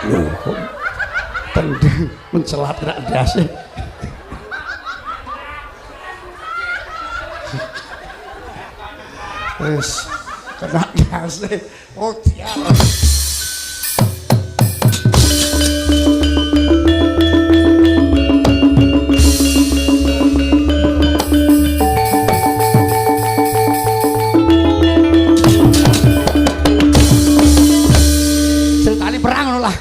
Loh, tendang mencelat rak ndase. Wis kena ndase. Oh, tiara. Ceritane perang ngono lah.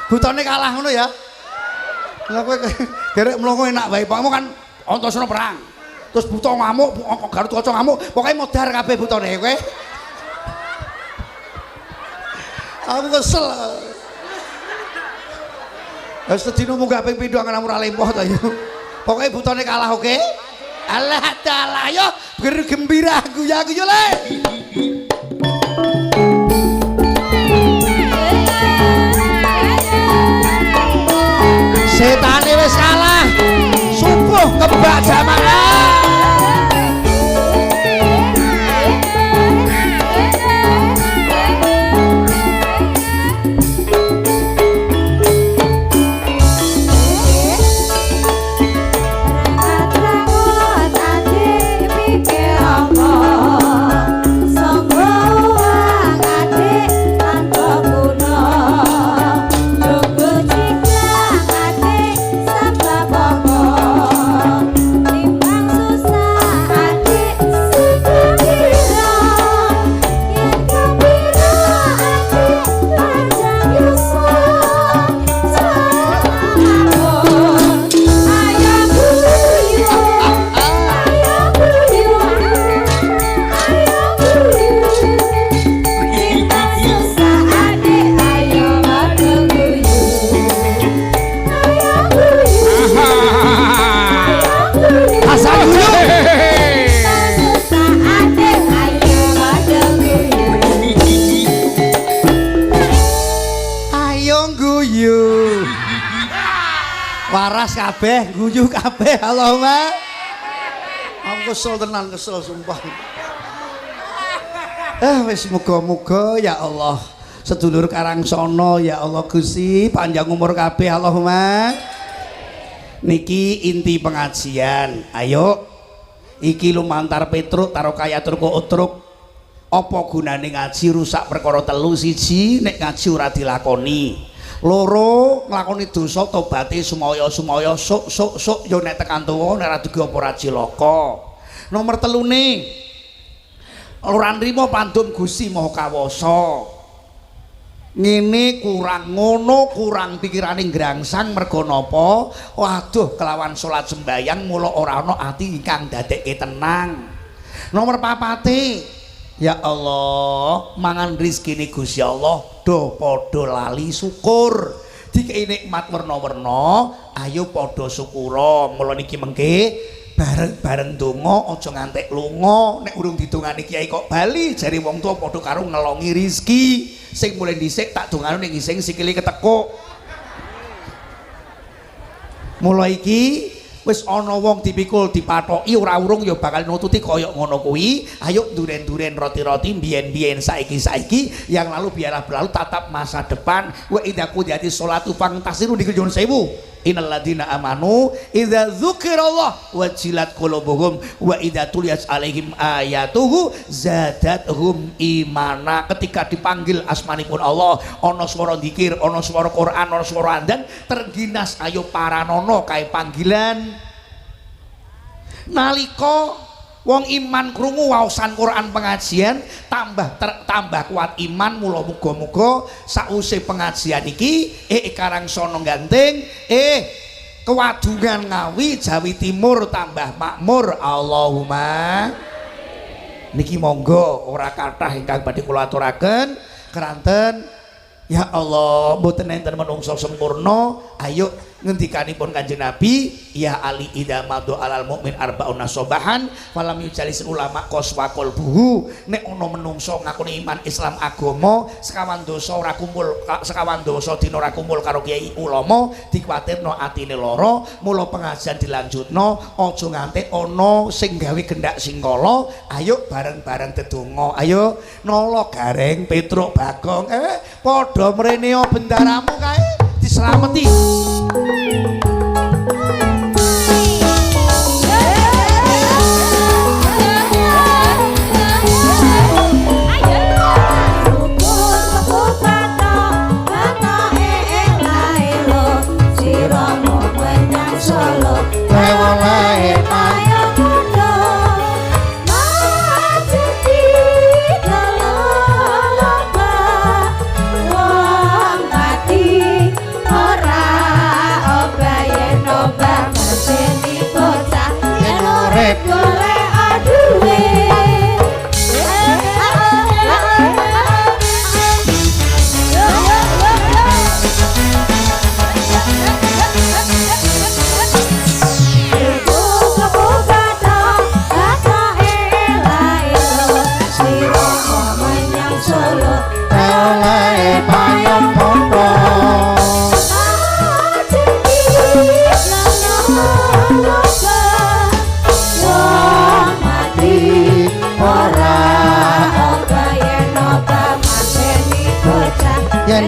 Butane kalah ngono ya. Lah kowe gerek mlongo enak wae. Pakmu kan Antasena perang. Terus buta ngamuk, Garutakaca ngamuk, pokoknya modar kabeh butane kowe. Aku kesel. Wis sedina munggah ping 7 angen ora lempoh ta yo. Pokoke butane kalah oke. Allah taala yo bergembira guyu-guyu le. Setane wis kalah. Subuh kebak jamaah. Waras kabeh, guyu kabeh, Allahumma. Aku kesel tenan, kesel sumpah. Wis muga-muga ya Allah. Sedulur Karangsono ya Allah Gusti, panjang umur kabeh Allahumma. Niki inti pengajian. Ayo. Iki lumantar Petruk karo Kayatur Utruk. Apa gunane ngaji rusak perkara telu? Siji, nek ngaji ora dilakoni. Loro nglakoni dosa tobaté sumaya sok yo nek tekan tuwa nek ora dugi apa ora cilaka. Nomor telune ora nrimo pandum Gusti Maha Kawasa. Ngene kurang ngono, kurang pikirane ngrangsang merga napa? Waduh, kelawan salat sembayang mula ora ana ati ingkang dadekke tenang. Nomor 4, ya Allah, mangan rezekine Gusti Allah do padha lali syukur. Dikei nikmat werna-werna, ayo padha syukura. Mula niki mengke bareng-bareng donga aja ngantek lunga. Nek urung didongani kiai kok bali, jare wong tuwa padha karo ngelongi rezeki. Sing mulai dhisik tak dongano ning ngising sikile ketekuk. Mula iki wis ana wong dipikul dipathoki ora urung ya bakal nututi kaya ngono kuwi. Ayo duren-duren roti-roti biyen-biyen saiki-saiki yang lalu biarlah berlalu, tatap masa depan. Wa idza qudiyati sholatu fantasiru dikejun sewu. Innal ladzina amanu idza dzukirallah wajilat qulubuhum wa idza tuliyat alaihim ayatuhu zadatuhum imana. Ketika dipanggil asmanipun Allah, ana swara dzikir, ana swara Quran, ana swara andan, terginas ayo paranono kae panggilan. Nalika wong iman krungu waosan Quran pengajian tambah kuat iman. Mula muga-muga sause pengajian iki Karangsono Ganting Kewadungan Ngawi Jawi Timur tambah makmur. Allahumma. Niki monggo ora kathah ingkang badhe kula aturaken keranten. Ya Allah, mboten enten menungso sempurna. Ayo ngendikanipun Kanjeng Nabi, ya Ali idza madu alal mukmin arbauna sobahan falam yujalis ulama qaswa qalbuhu. Nek ana menungso ngakoni iman Islam agama sekawan dosa ora kumpul, sekawan dosa dina ora kumpul karo kiai ulama, dikuwatirno atine lara. Mula pengajian dilanjutno, aja nganti ana sing gawe gendak singkala. Ayo bareng-bareng dedonga. Ayo nala Gareng Petruk Bagong padha mrene bendaramu kae dislameti.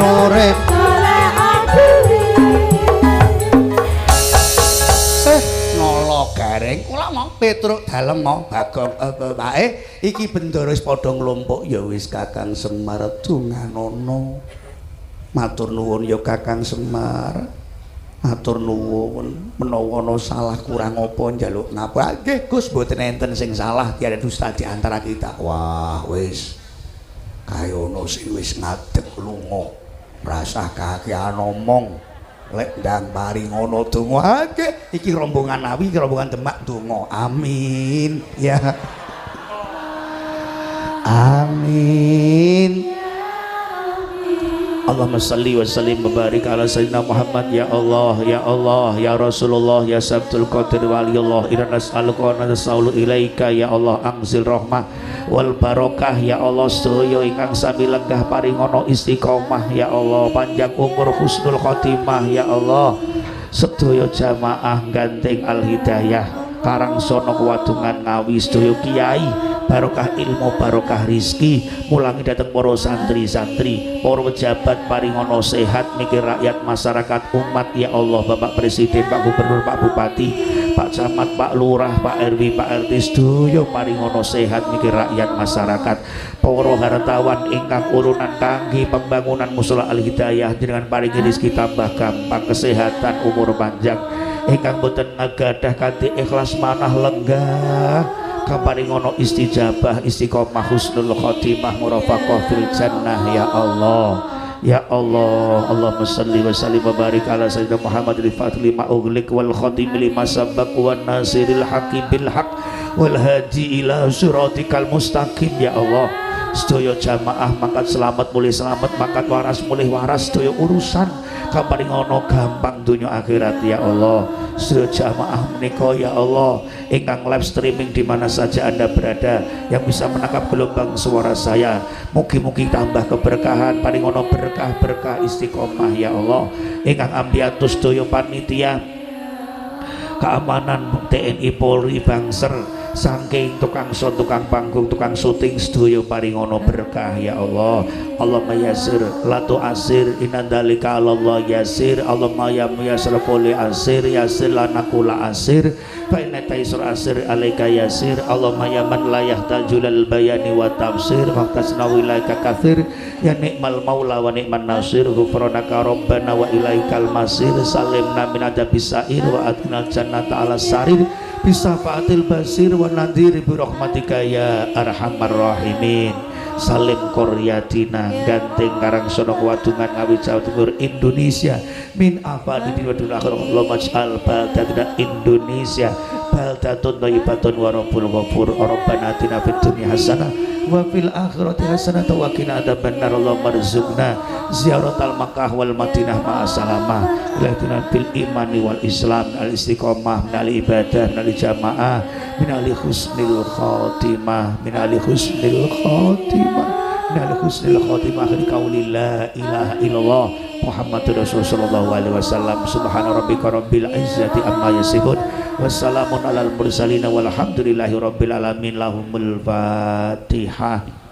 Urip nala Gareng kula mau Petruk dalem mau Bagong wae iki bendara wis padha nglumpuk. Ya wis Kakang Semar dunganono. Matur nuwun ya Kakang Semar, matur nuwun. Menawa ana salah kurang apa njaluk ngapura. Nggih Gus, mboten enten sing salah, tiada dusta di antara kita. Wah wis kaya ana sing wis ngadeg lunga. Rasah kakean omong lek ndang mari ngono donga akeh iki rombongan Ngawi, iki rombongan Demak donga. Amin ya. Amin. Allahumma salli wa sallim wa barik ala sayyidina Muhammad. Ya Allah, ya Allah, ya Rasulullah, ya Sabtul Qadir waliyullah, inna nas'aluka wa nas'alu ilaika ya Allah angzil rahmah wal barokah ya Allah. Sedaya ingkang sami lenggah paringono istiqomah ya Allah, panjang umur husnul khotimah ya Allah. Sedaya jamaah Ganting Al Hidayah Karangsono Kewadungan Ngawi, sedaya kiai barokah ilmu, barokah rizki, mulangi datang para santri-santri, para pejabat paringono sehat mikir rakyat masyarakat umat ya Allah. Bapak Presiden, Pak Gubernur, Pak Bupati, Pak Camat, Pak Lurah, Pak RW, Pak RT sedaya paringono sehat mikir rakyat masyarakat. Para hartawan ingkang urunan kangge pembangunan Mushola Al Hidayah dengan paringi rezeki tambah gampang, kesehatan, umur panjang ingkang boten ngagadah kanthi ikhlas manah lenggah kaparingono istijabah istiqomah husnul khotimah murafaqah fil jannah ya Allah. Ya Allah, Allahumma salli wa sallim wa barik ala sayyidina Muhammad al-Fatih lima ughliq wal khatim lima sabaq wan nasiril hakim bil haq wal hadi ila siratikal mustaqim ya Allah. Sedaya jamaah mangkat selamat mulih selamat, mangkat waras mulih waras, sedaya urusan kaparingono gampang dunya akhirat ya Allah. Sedaya jamaah menika ya Allah ingkang live streaming di mana saja Anda berada yang bisa menangkap gelombang suara saya, mugi-mugi tambah keberkahan, paringono berkah-berkah istiqomah ya Allah. Ingkang ambiatus sedaya panitia keamanan TNI Polri Bangser saking tukang son, tukang panggung, tukang syuting sedaya paringono berkah ya Allah. Allahumma yasir latu asir inandalika Allah yasir. Allahumma ya muyasir quli asir yasir lana kula asir fa inna taisur asir alaika yasir. Allahumma ya man la yahtajul bayani wa tafsir faqtasna wilaika kathir ya ni'mal maula wa ni'man nasir ghufranaka rabbana wa ilaikal masir salimna min adabis sa'ir wa atina jannata ala sarir bisa faatil basir wa nadhir bi rahmatika ya arhamar rahimin. Salim Koryatina Ganteng Karangsono Wadungan Ngawi Jawa Timur Indonesia min afadidin wa dunia akhir Allahumma ij'al baldatuna Indonesia baldatun thayyibatun wa rabbul ghafur. Rabbana atina fid dunya hasanah wa fil akhirati hasanah wa qina adzabannar. Allahumma rzuqna ziyaratal Makkah wal Madinah ma'a salamah ilatina bil imani wal islam al istiqomah minal ibadah minal jamaah minal husnil khotimah minal husnil khotimah minal husnil khotimah akhir qauli la ilaha illallah Muhammadur Rasulullah sallallahu alaihi wasallam. Subhana rabbika rabbil izzati amma yasifun wassalamun alal mursalin walhamdulillahi rabbil alamin. Lahumul Fatihah.